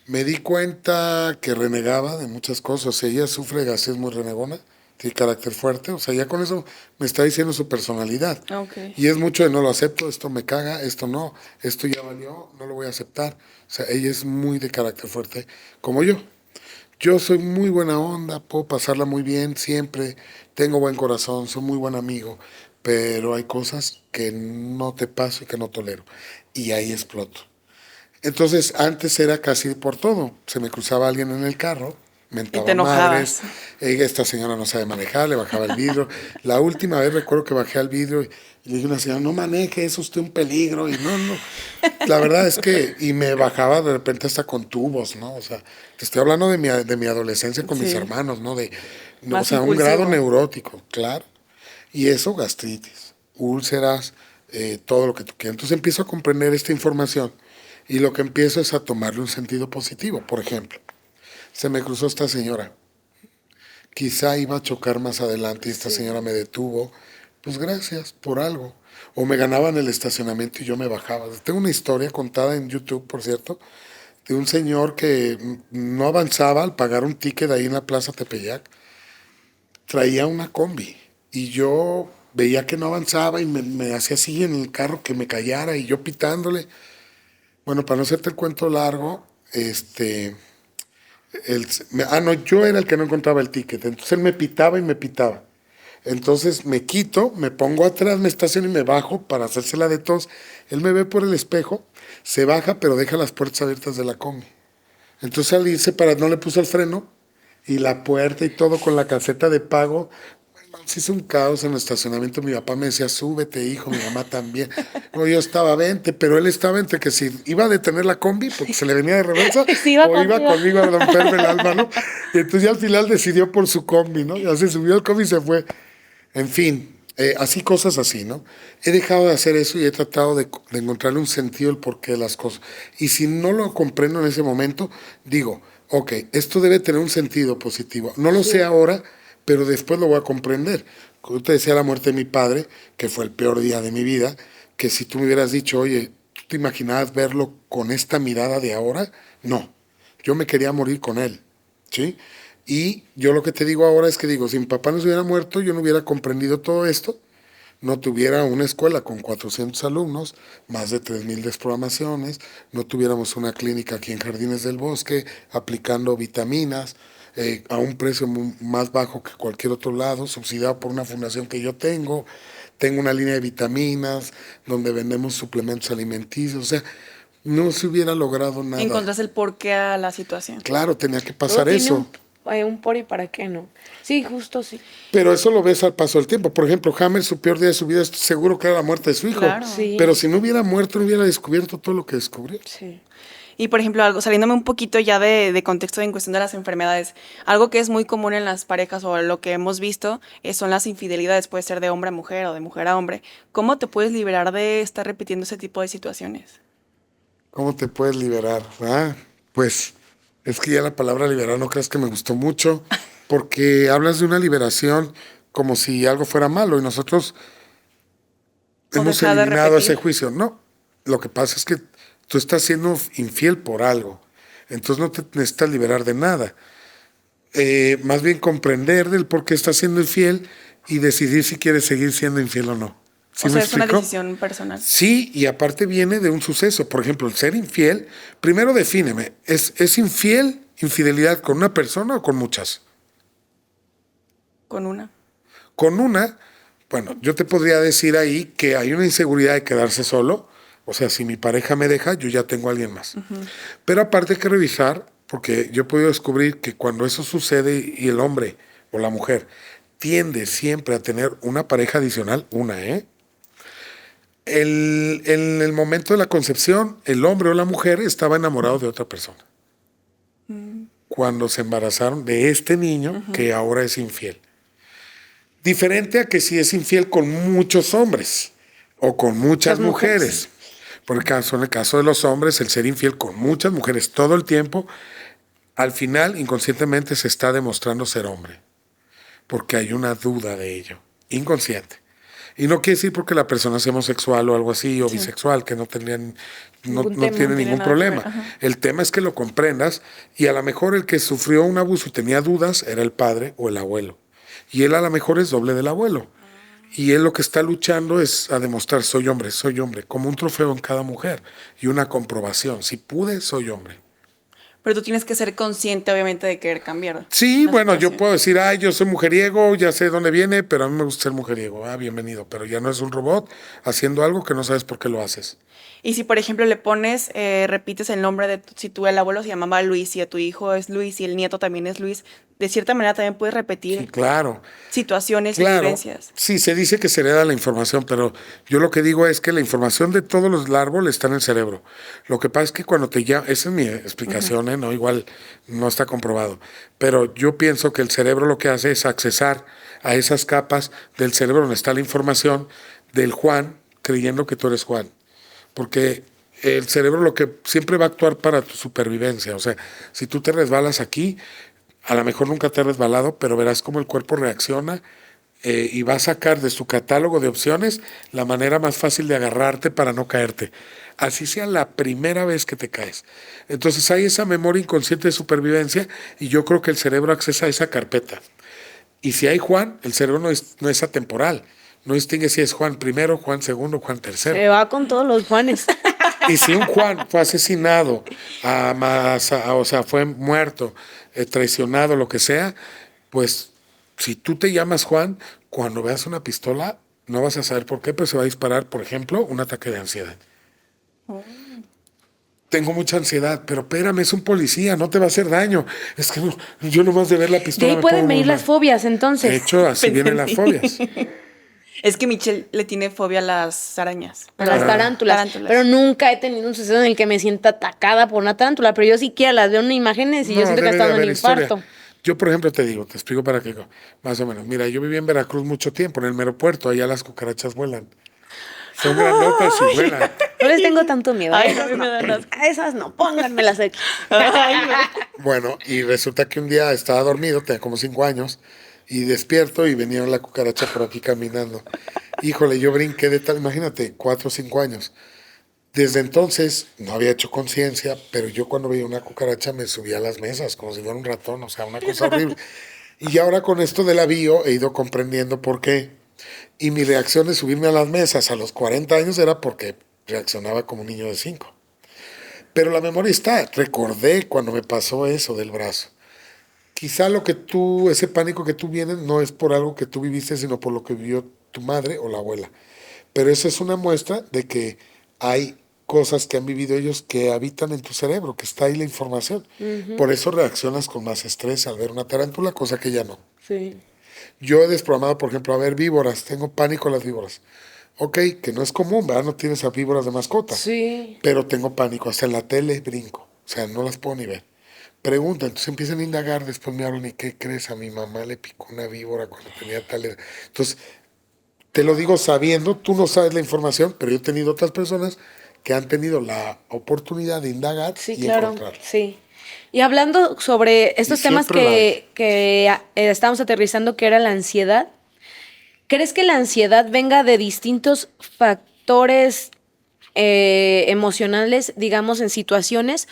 Me di cuenta que renegaba de muchas cosas. O sea, ella sufre de gastritis muy renegona, tiene carácter fuerte. O sea, ya con eso me está diciendo su personalidad. Okay. Y es mucho de no lo acepto, esto me caga, esto no, esto ya valió, no lo voy a aceptar. O sea, ella es muy de carácter fuerte, como yo. Yo soy muy buena onda, puedo pasarla muy bien siempre, tengo buen corazón, soy muy buen amigo. Pero hay cosas que no te paso y que no tolero. Y ahí exploto. Entonces, antes era casi por todo. Se me cruzaba alguien en el carro, mentaba madres. Esta señora no sabe manejar, le bajaba el vidrio. La última vez recuerdo que bajé al vidrio y le dije a una señora, no maneje, es usted un peligro. Y no. La verdad es que, y me bajaba de repente hasta con tubos, ¿no? O sea, te estoy hablando de mi adolescencia con mis hermanos, ¿no? O sea, un grado neurótico, claro. Y eso, gastritis, úlceras, todo lo que tú quieras. Entonces empiezo a comprender esta información y lo que empiezo es a tomarle un sentido positivo. Por ejemplo, se me cruzó esta señora. Quizá iba a chocar más adelante y esta señora me detuvo. Pues gracias por algo. O me ganaba en el estacionamiento y yo me bajaba. Tengo una historia contada en YouTube, por cierto, de un señor que no avanzaba al pagar un ticket ahí en la Plaza Tepeyac. Traía una combi. Y yo veía que no avanzaba y me hacía así en el carro que me callara y yo pitándole. Bueno, para no hacerte el cuento largo, yo era el que no encontraba el ticket. Entonces él me pitaba y me pitaba. Entonces me quito, me pongo atrás, me estaciono y me bajo para hacérsela de tos. Él me ve por el espejo, se baja, pero deja las puertas abiertas de la combi. Entonces al irse no le puso el freno y la puerta y todo con la caseta de pago. Se hizo un caos en el estacionamiento. Mi papá me decía, súbete, hijo, mi mamá también. No, yo estaba 20, pero él estaba entre que si iba a detener la combi porque se le venía de reversa o iba conmigo a romperme el alma, ¿no? Y entonces ya al final decidió por su combi, ¿no? Ya se subió al combi y se fue. En fin, así cosas así, ¿no? He dejado de hacer eso y he tratado de encontrarle un sentido al porqué de las cosas. Y si no lo comprendo en ese momento, digo, ok, esto debe tener un sentido positivo. No lo sé ahora, pero después lo voy a comprender. Como te decía la muerte de mi padre, que fue el peor día de mi vida, que si tú me hubieras dicho, oye, ¿tú te imaginabas verlo con esta mirada de ahora? No, yo me quería morir con él, ¿sí? Y yo lo que te digo ahora es que digo, si mi papá no se hubiera muerto, yo no hubiera comprendido todo esto, no tuviera una escuela con 400 alumnos, más de 3,000 desprogramaciones, no tuviéramos una clínica aquí en Jardines del Bosque, aplicando vitaminas, a un precio más bajo que cualquier otro lado, subsidiado por una fundación que yo tengo una línea de vitaminas, donde vendemos suplementos alimenticios, o sea, no se hubiera logrado nada. Encontraste el porqué a la situación. Claro, tenía que pasar eso. Un por y para qué no. Sí, justo sí. Pero eso lo ves al paso del tiempo. Por ejemplo, Hammer, su peor día de su vida, estoy seguro que era la muerte de su hijo. Claro. Sí. Pero si no hubiera muerto, no hubiera descubierto todo lo que descubrió. Sí. Y por ejemplo, saliéndome un poquito ya de contexto en cuestión de las enfermedades, algo que es muy común en las parejas o lo que hemos visto son las infidelidades, puede ser de hombre a mujer o de mujer a hombre. ¿Cómo te puedes liberar de estar repitiendo ese tipo de situaciones? ¿Cómo te puedes liberar? Pues es que ya la palabra liberar no creas que me gustó mucho, porque hablas de una liberación como si algo fuera malo y nosotros hemos eliminado ese juicio. No, lo que pasa es que tú estás siendo infiel por algo, entonces no te necesitas liberar de nada. Más bien comprender del por qué estás siendo infiel y decidir si quieres seguir siendo infiel o no. ¿Sí o sea, es una decisión personal? Sí, y aparte viene de un suceso. Por ejemplo, el ser infiel, primero defíneme, ¿es infidelidad con una persona o con muchas? Con una. Con una, bueno, yo te podría decir ahí que hay una inseguridad de quedarse solo. O sea, si mi pareja me deja, yo ya tengo a alguien más. Pero aparte hay que revisar, porque yo he podido descubrir que cuando eso sucede y el hombre o la mujer tiende siempre a tener una pareja adicional, en el momento de la concepción, el hombre o la mujer estaba enamorado de otra persona. Cuando se embarazaron de este niño que ahora es infiel. Diferente a que si es infiel con muchos hombres o con muchas mujeres. En el caso de los hombres, el ser infiel con muchas mujeres todo el tiempo, al final inconscientemente se está demostrando ser hombre. Porque hay una duda de ello, inconsciente. Y no quiere decir porque la persona sea homosexual o algo así, o bisexual, que no tiene ningún problema. El tema es que lo comprendas y a lo mejor el que sufrió un abuso y tenía dudas era el padre o el abuelo. Y él a lo mejor es doble del abuelo. Y él lo que está luchando es a demostrar soy hombre, como un trofeo en cada mujer y una comprobación. Si pude, soy hombre. Pero tú tienes que ser consciente, obviamente, de querer cambiar. Sí, bueno, yo puedo decir, yo soy mujeriego, ya sé dónde viene, pero a mí me gusta ser mujeriego. Bienvenido, pero ya no es un robot haciendo algo que no sabes por qué lo haces. Y si, por ejemplo, le pones, repites el nombre de, si tu el abuelo se llamaba Luis y a tu hijo es Luis y el nieto también es Luis, de cierta manera también puedes repetir situaciones y vivencias. Sí, se dice que se hereda la información, pero yo lo que digo es que la información de todos los árboles está en el cerebro. Lo que pasa es que cuando te llama, esa es mi explicación, no, igual no está comprobado, pero yo pienso que el cerebro lo que hace es accesar a esas capas del cerebro donde está la información del Juan, creyendo que tú eres Juan. Porque el cerebro lo que siempre va a actuar para tu supervivencia. O sea, si tú te resbalas aquí, a lo mejor nunca te has resbalado, pero verás cómo el cuerpo reacciona y va a sacar de su catálogo de opciones la manera más fácil de agarrarte para no caerte. Así sea la primera vez que te caes. Entonces hay esa memoria inconsciente de supervivencia y yo creo que el cerebro accesa a esa carpeta. Y si hay Juan, el cerebro no es atemporal. No distingue si es Juan primero, Juan segundo, Juan tercero. Se va con todos los Juanes. Y si un Juan fue asesinado, fue muerto, traicionado, lo que sea, pues si tú te llamas Juan, cuando veas una pistola, no vas a saber por qué, pero se va a disparar, por ejemplo, un ataque de ansiedad. Tengo mucha ansiedad, pero espérame, es un policía, no te va a hacer daño. Es que yo nomás de ver la pistola. De ahí pueden venir las fobias, entonces. De hecho, así vienen las fobias. Es que Michelle le tiene fobia a las arañas. A las tarántulas. Pero nunca he tenido un suceso en el que me sienta atacada por una tarántula. Pero yo siquiera las veo en imágenes y yo siento que está dando un infarto. Yo, por ejemplo, te explico para qué, más o menos. Mira, yo viví en Veracruz mucho tiempo, en el mero puerto. Allá las cucarachas vuelan. Son grandotas y vuelan. No les tengo tanto miedo. Ay, no, me dan asco. A esas no, pónganmelas aquí. Bueno, y resulta que un día estaba dormido, tenía como 5 años, y despierto y venía la cucaracha por aquí caminando. Híjole, yo brinqué de tal, imagínate, 4 o 5 años. Desde entonces no había hecho conciencia, pero yo cuando veía una cucaracha me subía a las mesas como si fuera un ratón, o sea, una cosa horrible. Y ahora con esto de la bio he ido comprendiendo por qué. Y mi reacción de subirme a las mesas a los 40 años era porque reaccionaba como un niño de 5. Pero la memoria está, recordé cuando me pasó eso del brazo. Quizá ese pánico que tú vienes no es por algo que tú viviste, sino por lo que vivió tu madre o la abuela. Pero esa es una muestra de que hay cosas que han vivido ellos que habitan en tu cerebro, que está ahí la información. Por eso reaccionas con más estrés al ver una tarántula, cosa que ya no. Sí. Yo he desprogramado, por ejemplo, a ver víboras, tengo pánico a las víboras. Ok, que no es común, ¿verdad? No tienes a víboras de mascota. Sí. Pero tengo pánico, hasta en la tele brinco. O sea, no las puedo ni ver. Preguntan, entonces empiezan a indagar, después me hablan, ¿y qué crees? A mi mamá le picó una víbora cuando tenía tal edad. Entonces, te lo digo sabiendo, tú no sabes la información, pero yo he tenido otras personas que han tenido la oportunidad de indagar sí, y claro, encontrar. Sí. Y hablando sobre estos temas que estamos aterrizando, que era la ansiedad, ¿crees que la ansiedad venga de distintos factores emocionales, digamos, en situaciones,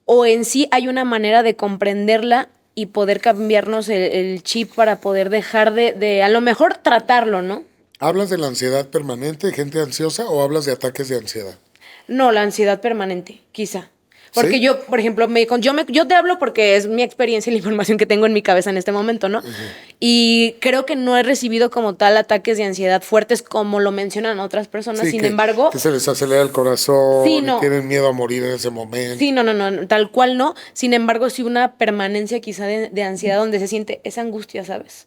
o en sí hay una manera de comprenderla y poder cambiarnos el chip para poder dejar de a lo mejor tratarlo, ¿no? ¿Hablas de la ansiedad permanente, de gente ansiosa, o hablas de ataques de ansiedad? No, la ansiedad permanente, quizá. Porque ¿Sí? yo, por ejemplo, yo te hablo porque es mi experiencia y la información que tengo en mi cabeza en este momento, ¿no? Y creo que no he recibido como tal ataques de ansiedad fuertes como lo mencionan otras personas. Sí, Sin embargo, que se les acelera el corazón sí, y no. tienen miedo a morir en ese momento. Sí, no, tal cual no. Sin embargo, sí una permanencia quizá de ansiedad donde se siente esa angustia, ¿sabes?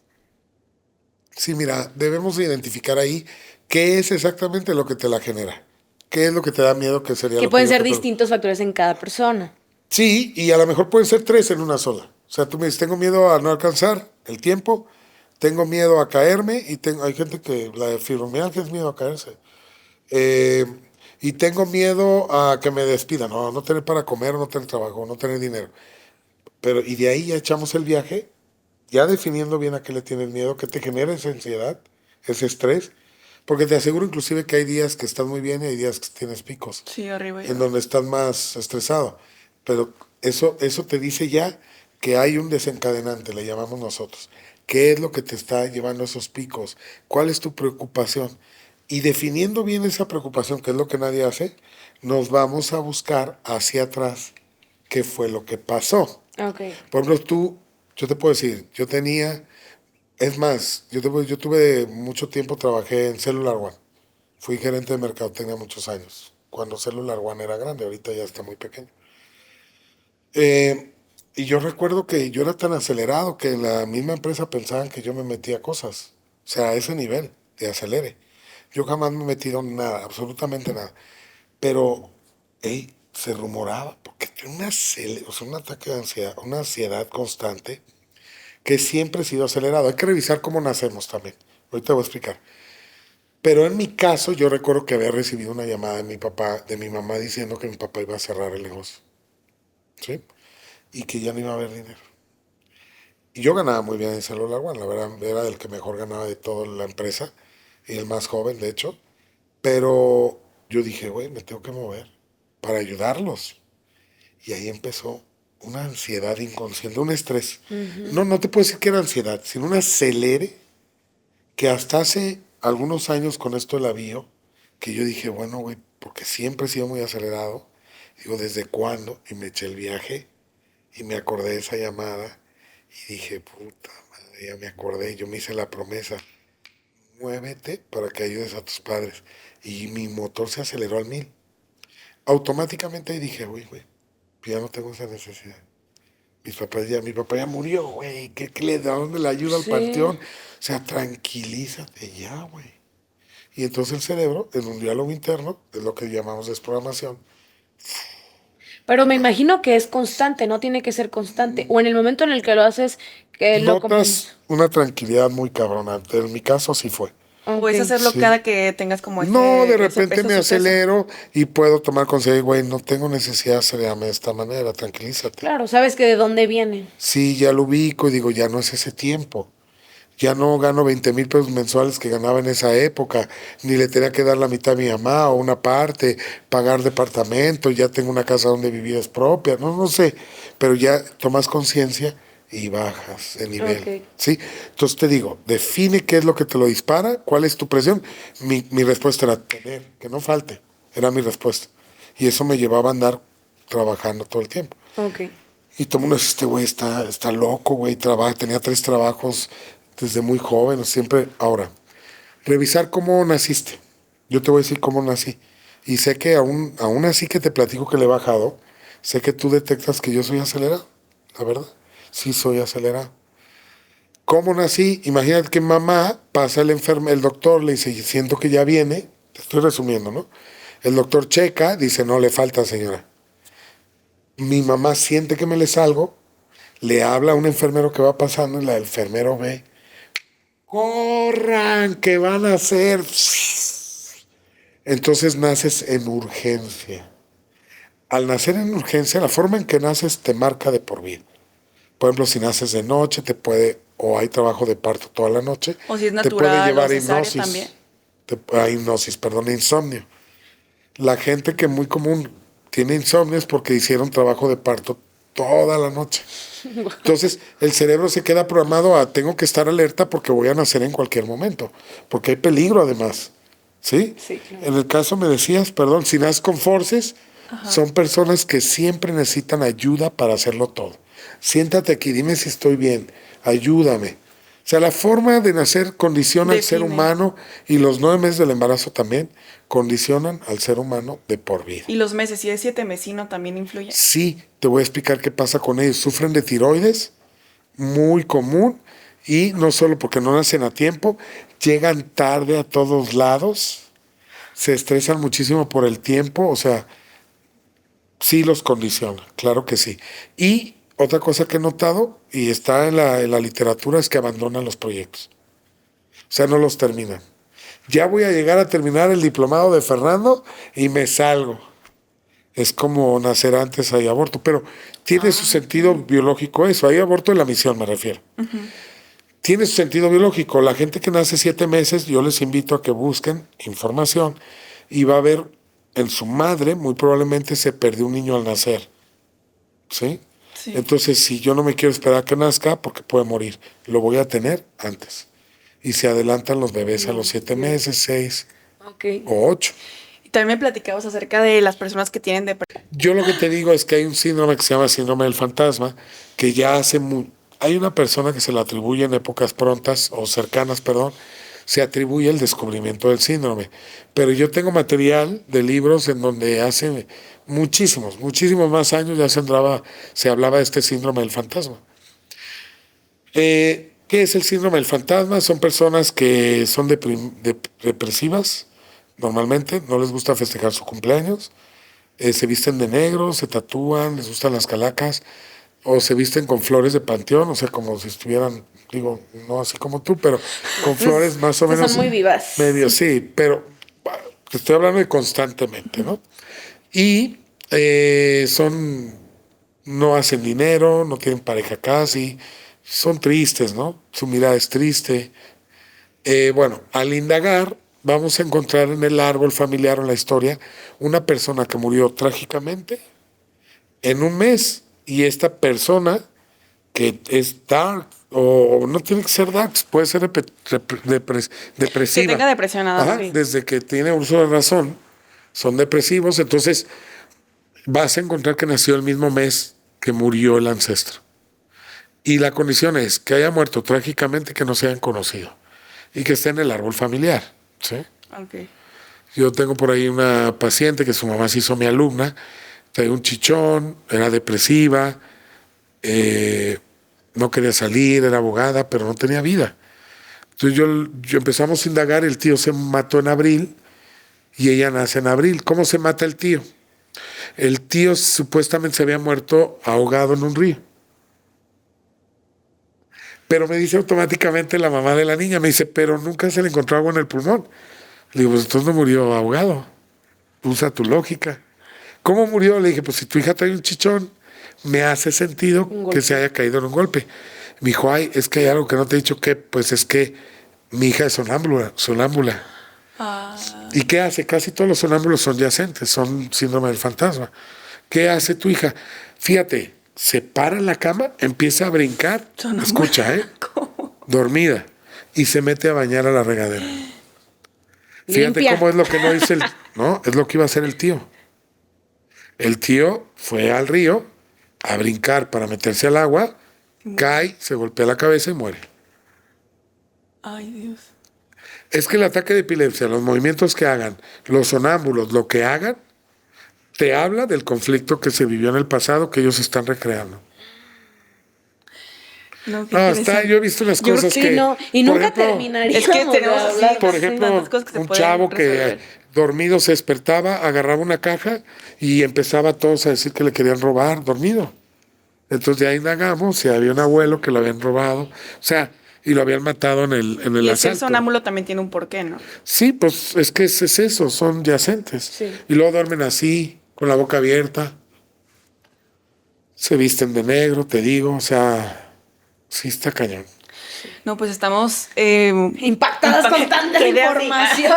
Sí, mira, debemos identificar ahí qué es exactamente lo que te la genera. ¿Qué es lo que te da miedo que sería Que lo que pueden yo ser te pregunto? distintos factores en cada persona. Sí, y a lo mejor pueden ser 3 en una sola. O sea, tú me dices, tengo miedo a no alcanzar el tiempo, tengo miedo a caerme, y hay gente que la fibromialgia es miedo a caerse. Eh, y tengo miedo a que me despidan, no tener para comer, no tener trabajo, no tener dinero. Pero, y de ahí ya echamos el viaje, ya definiendo bien a qué le tienes miedo, qué te genera esa ansiedad, ese estrés. Porque te aseguro inclusive que hay días que estás muy bien y hay días que tienes picos. Sí, arriba y En abajo. donde estás más estresado. Pero eso te dice ya que hay un desencadenante, le llamamos nosotros. ¿Qué es lo que te está llevando a esos picos? ¿Cuál es tu preocupación? Y definiendo bien esa preocupación, que es lo que nadie hace, nos vamos a buscar hacia atrás qué fue lo que pasó. Ok. Por ejemplo, yo te puedo decir, es más, yo tuve mucho tiempo, trabajé en Cellular One. Fui gerente de mercadotecnia muchos años, cuando Cellular One era grande, ahorita ya está muy pequeño. Y yo recuerdo que yo era tan acelerado que en la misma empresa pensaban que yo me metía a cosas. O sea, a ese nivel de acelere. Yo jamás me he metido en nada, absolutamente nada. Pero, hey, se rumoraba, porque tenía o sea, un ataque de ansiedad, una ansiedad constante, que siempre he sido acelerado. Hay que revisar cómo nacemos también. Ahorita voy a explicar. Pero en mi caso, yo recuerdo que había recibido una llamada de mi papá, de mi mamá, diciendo que mi papá iba a cerrar el negocio, ¿sí? Y que ya no iba a haber dinero. Y yo ganaba muy bien en Cellular One, la verdad, era el que mejor ganaba de toda la empresa, y el más joven, de hecho. Pero yo dije, güey, me tengo que mover para ayudarlos. Y ahí empezó una ansiedad inconsciente, un estrés. No te puedo decir que era ansiedad, sino un acelere que hasta hace algunos años con esto del avío, que yo dije, bueno, güey, porque siempre he sido muy acelerado. Digo, ¿desde cuándo? Y me eché el viaje y me acordé de esa llamada y dije, puta madre, ya me acordé. Yo me hice la promesa, muévete para que ayudes a tus padres. Y mi motor se aceleró al 1000. Automáticamente ahí dije, güey, ya no tengo esa necesidad. Mi papá ya murió, güey. ¿Qué le da? ¿Dónde le ayuda al Sí. panteón? O sea, tranquilízate ya, güey. Y entonces el cerebro, en un diálogo interno, es lo que llamamos desprogramación. Pero me imagino que es constante, no tiene que ser constante. O en el momento en el que lo haces, que lo comprendes. Notas una tranquilidad muy cabrona. En mi caso sí fue. Puedes Ok. hacerlo Sí. cada que tengas como No, de ese repente peso, me ese peso. acelero y puedo tomar consejo, güey, no tengo necesidad de acelerarme de esta manera, tranquilízate. Claro, sabes que de dónde viene. Sí, ya lo ubico y digo, ya no es ese tiempo. Ya no gano 20,000 pesos mensuales que ganaba en esa época, ni le tenía que dar la mitad a mi mamá o una parte, pagar departamento, ya tengo una casa donde vivir es propia, no sé, pero ya tomas conciencia y bajas de nivel, Ok. ¿sí? Entonces te digo, define qué es lo que te lo dispara, cuál es tu presión. Mi respuesta era tener, que no falte, era mi respuesta. Y eso me llevaba a andar trabajando todo el tiempo. Ok. Y todo el mundo dice, este güey está loco, güey, tenía 3 trabajos desde muy joven, siempre. Ahora, revisar cómo naciste. Yo te voy a decir cómo nací. Y sé que aún así que te platico que le he bajado, sé que tú detectas que yo soy acelerado, la verdad. Sí soy acelerado. ¿Cómo nací? Imagínate que mamá pasa el doctor le dice, siento que ya viene, te estoy resumiendo, ¿no? El doctor checa, dice, no le falta, señora. Mi mamá siente que me le salgo, le habla a un enfermero que va pasando y el enfermero ve, corran, que van a hacer. Entonces naces en urgencia. Al nacer en urgencia, la forma en que naces te marca de por vida. Por ejemplo, si naces de noche, o hay trabajo de parto toda la noche, o si es natural, te puede llevar insomnio. La gente que muy común tiene insomnio es porque hicieron trabajo de parto toda la noche. Entonces, el cerebro se queda programado a tengo que estar alerta porque voy a nacer en cualquier momento, porque hay peligro además. ¿Sí? Sí, claro. En el caso me decías, si naces con forces, son personas que siempre necesitan ayuda para hacerlo todo. Siéntate aquí, dime si estoy bien, ayúdame. O sea, la forma de nacer condiciona al ser humano, y los 9 meses del embarazo también condicionan al ser humano de por vida. ¿Y los meses, si es 7 mesino, también influye? Sí, te voy a explicar qué pasa con ellos. Sufren de tiroides, muy común, y no solo porque no nacen a tiempo, llegan tarde a todos lados, se estresan muchísimo por el tiempo, o sea, sí los condiciona, claro que sí. Y otra cosa que he notado, y está en la literatura, es que abandonan los proyectos. O sea, no los terminan. Ya voy a llegar a terminar el diplomado de Fernando y me salgo. Es como nacer antes, hay aborto, pero tiene su sentido biológico eso. Hay aborto en la misión, me refiero. Tiene su sentido biológico. La gente que nace 7 meses, yo les invito a que busquen información y va a ver en su madre, muy probablemente se perdió un niño al nacer. ¿Sí? Sí. Entonces, si yo no me quiero esperar a que nazca, porque puede morir, lo voy a tener antes. Y se adelantan los bebés a los 7 meses, 6 o 8. Y también me platicabas acerca de las personas que tienen depresión. Yo lo que te digo es que hay un síndrome que se llama síndrome del fantasma, que ya hace hay una persona que se le atribuye en épocas prontas o cercanas, se atribuye el descubrimiento del síndrome. Pero yo tengo material de libros en donde hace muchísimos más años ya se hablaba de este síndrome del fantasma. ¿Qué es el síndrome del fantasma? Son personas que son depresivas, normalmente, no les gusta festejar su cumpleaños, se visten de negro, se tatúan, les gustan las calacas, o se visten con flores de panteón, o sea, como si estuvieran, digo, no así como tú, pero con flores más o menos. Son muy vivas. Medio, sí, pero te estoy hablando de constantemente, ¿no? Y no hacen dinero, no tienen pareja casi, son tristes, ¿no? Su mirada es triste. Bueno, al indagar, vamos a encontrar en el árbol familiar o en la historia una persona que murió trágicamente en un mes, y esta persona que es dark, o no tiene que ser dark, puede ser depresiva. Que tenga depresión, sí. Desde que tiene uso de razón, son depresivos, entonces vas a encontrar que nació el mismo mes que murió el ancestro. Y la condición es que haya muerto trágicamente, que no se hayan conocido y que esté en el árbol familiar. ¿Sí? Okay. Yo tengo por ahí una paciente que su mamá se hizo mi alumna, traía un chichón, era depresiva, no quería salir, era abogada, pero no tenía vida. Entonces yo empezamos a indagar, el tío se mató en abril y ella nace en abril. ¿Cómo se mata el tío? El tío supuestamente se había muerto ahogado en un río. Pero me dice automáticamente la mamá de la niña, me dice, pero nunca se le encontró agua en el pulmón. Le digo, pues entonces no murió ahogado. Usa tu lógica. ¿Cómo murió? Le dije, pues si tu hija trae un chichón, me hace sentido que se haya caído en un golpe. Me dijo, ay, es que hay algo que no te he dicho, que pues es que mi hija es sonámbula. ¿Y qué hace? Casi todos los sonámbulos son yacentes, son síndrome del fantasma. ¿Qué hace tu hija? Fíjate, se para en la cama, empieza a brincar, escucha, ¿Cómo? Dormida, y se mete a bañar a la regadera. Fíjate cómo es lo que no dice no, es lo que iba a hacer el tío. El tío fue al río a brincar para meterse al agua, cae, se golpea la cabeza y muere. Ay, Dios. Es que el ataque de epilepsia, los movimientos que hagan, los sonámbulos, lo que hagan, te habla del conflicto que se vivió en el pasado que ellos están recreando. No, yo he visto unas cosas que... No, y nunca terminaría. Es que tenemos hablar, por ejemplo, un chavo que dormido se despertaba, agarraba una caja y empezaba a todos a decir que le querían robar, dormido. Entonces de ahí indagamos si había un abuelo que lo habían robado. O sea, y lo habían matado en el y el asalto. ser sonámbulo también tiene un porqué, ¿no? Sí, pues es que es eso, son yacentes. Sí. Y luego duermen así, con la boca abierta. Se visten de negro, te digo, o sea, sí está cañón. No, pues estamos impactadas con tanta información.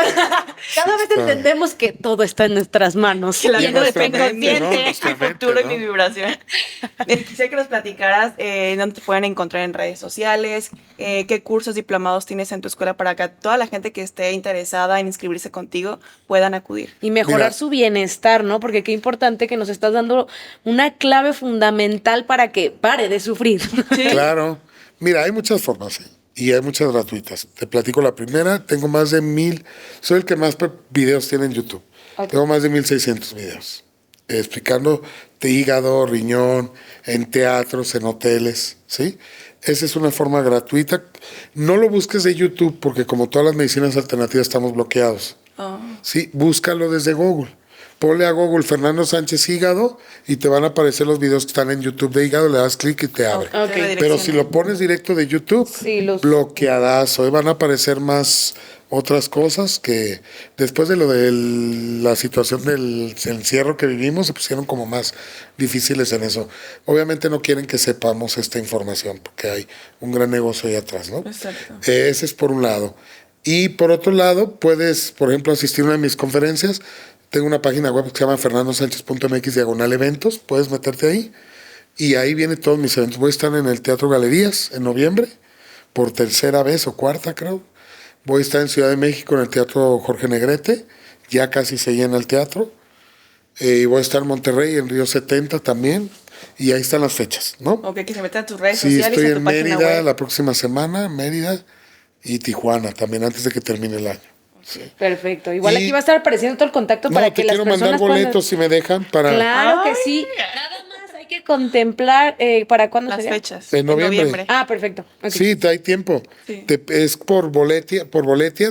Cada vez entendemos que todo está en nuestras manos. Que la vida depende de mi futuro y mi vibración. Quisiera que nos platicaras dónde te pueden encontrar en redes sociales, qué cursos diplomados tienes en tu escuela para que toda la gente que esté interesada en inscribirse contigo puedan acudir. Y mejorar su bienestar, ¿no? Porque qué importante que nos estás dando una clave fundamental para que pare de sufrir. ¿Sí? Claro. Mira, hay muchas formas y hay muchas gratuitas. Te platico la primera. Tengo más de 1,000. Soy el que más videos tiene en YouTube. Okay. Tengo más de 1,600 videos explicando de hígado, riñón, en teatros, en hoteles, ¿sí? Esa es una forma gratuita. No lo busques de YouTube porque como todas las medicinas alternativas estamos bloqueados. Oh. Sí, búscalo desde Google. Ponle a Google Fernando Sánchez hígado y te van a aparecer los videos que están en YouTube de hígado, le das clic y te abre. Okay. Pero si lo pones directo de YouTube, bloqueadazo, van a aparecer más otras cosas que después de lo de la situación del encierro que vivimos se pusieron como más difíciles en eso. Obviamente no quieren que sepamos esta información porque hay un gran negocio ahí atrás, ¿no? Exacto. Ese es por un lado. Y por otro lado, puedes, por ejemplo, asistir a una de mis conferencias. Tengo una página web que se llama fernandosanchez.mx/eventos. Puedes meterte ahí. Y ahí vienen todos mis eventos. Voy a estar en el Teatro Galerías en noviembre, por tercera vez o cuarta, creo. Voy a estar en Ciudad de México en el Teatro Jorge Negrete. Ya casi se llena el teatro. Y voy a estar en Monterrey, en Río 70 también. Y ahí están las fechas, ¿no? Ok, que se metan a tus redes sociales. Sí, estoy en Mérida la próxima semana, Mérida y Tijuana también, antes de que termine el año. Sí. Perfecto. Igual aquí va a estar apareciendo todo el contacto para que las personas quiero mandar boletos si me dejan para... Claro que sí. Nada más hay que contemplar para cuándo las sería. fechas. En noviembre. Ah, perfecto. Okay. Sí, hay tiempo. Sí. Es por boletia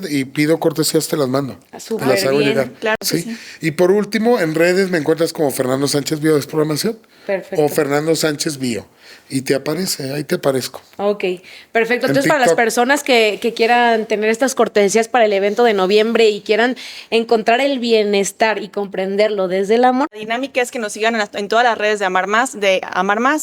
y pido cortesías, te las mando. Súper las hago bien. Llegar. Claro ¿Sí? Sí. Y por último, en redes me encuentras como Fernando Sánchez Biodesprogramación. Perfecto. O Fernando Sánchez Bio. Y te aparece, ahí te aparezco. Ok, perfecto. Entonces, para las personas que quieran tener estas cortesías para el evento de noviembre y quieran encontrar el bienestar y comprenderlo desde el amor. La dinámica es que nos sigan en todas las redes de Amar Más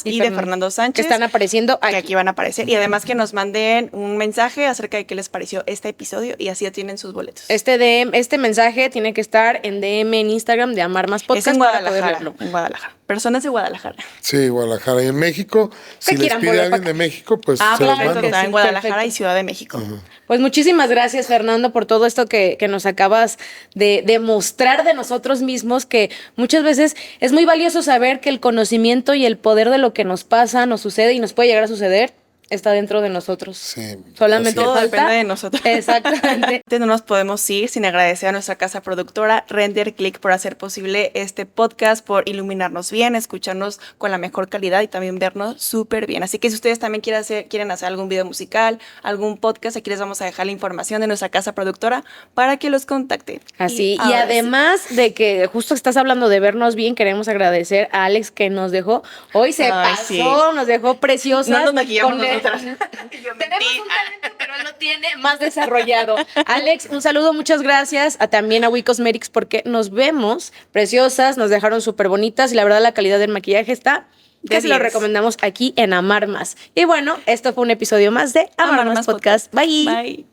y de Fernando Sánchez. Que están apareciendo aquí. Que aquí van a aparecer. Y además que nos manden un mensaje acerca de qué les pareció este episodio y así ya tienen sus boletos. Este mensaje tiene que estar en DM en Instagram de Amar Más Podcast. Es en Guadalajara. En Guadalajara. Personas de Guadalajara. Sí, Guadalajara. Y en México, si les pide alguien de México, pues se los mando. En Guadalajara y Ciudad de México. Pues muchísimas gracias, Fernando, por todo esto que nos acabas de mostrar de nosotros mismos, que muchas veces es muy valioso saber que el conocimiento y el poder de lo que nos pasa, nos sucede y nos puede llegar a suceder, está dentro de nosotros. Sí. Solamente todo depende de nosotros. Exactamente. No nos podemos ir sin agradecer a nuestra casa productora Render Click por hacer posible este podcast, por iluminarnos bien, escucharnos con la mejor calidad y también vernos súper bien. Así que si ustedes también quieren hacer algún video musical, algún podcast, aquí les vamos a dejar la información de nuestra casa productora para que los contacten. Así, y además de que justo estás hablando de vernos bien, queremos agradecer a Alex que nos dejó, hoy se pasó, nos dejó preciosas. No nos maquillamos nosotros. Tenemos un talento, pero él lo tiene más desarrollado. Alex, un saludo, muchas gracias también a We Cosmetics porque nos vemos preciosas, nos dejaron súper bonitas y la verdad la calidad del maquillaje está que se lo recomendamos aquí en Amar Más. Y bueno, esto fue un episodio más de Amar Más Podcast. Bye.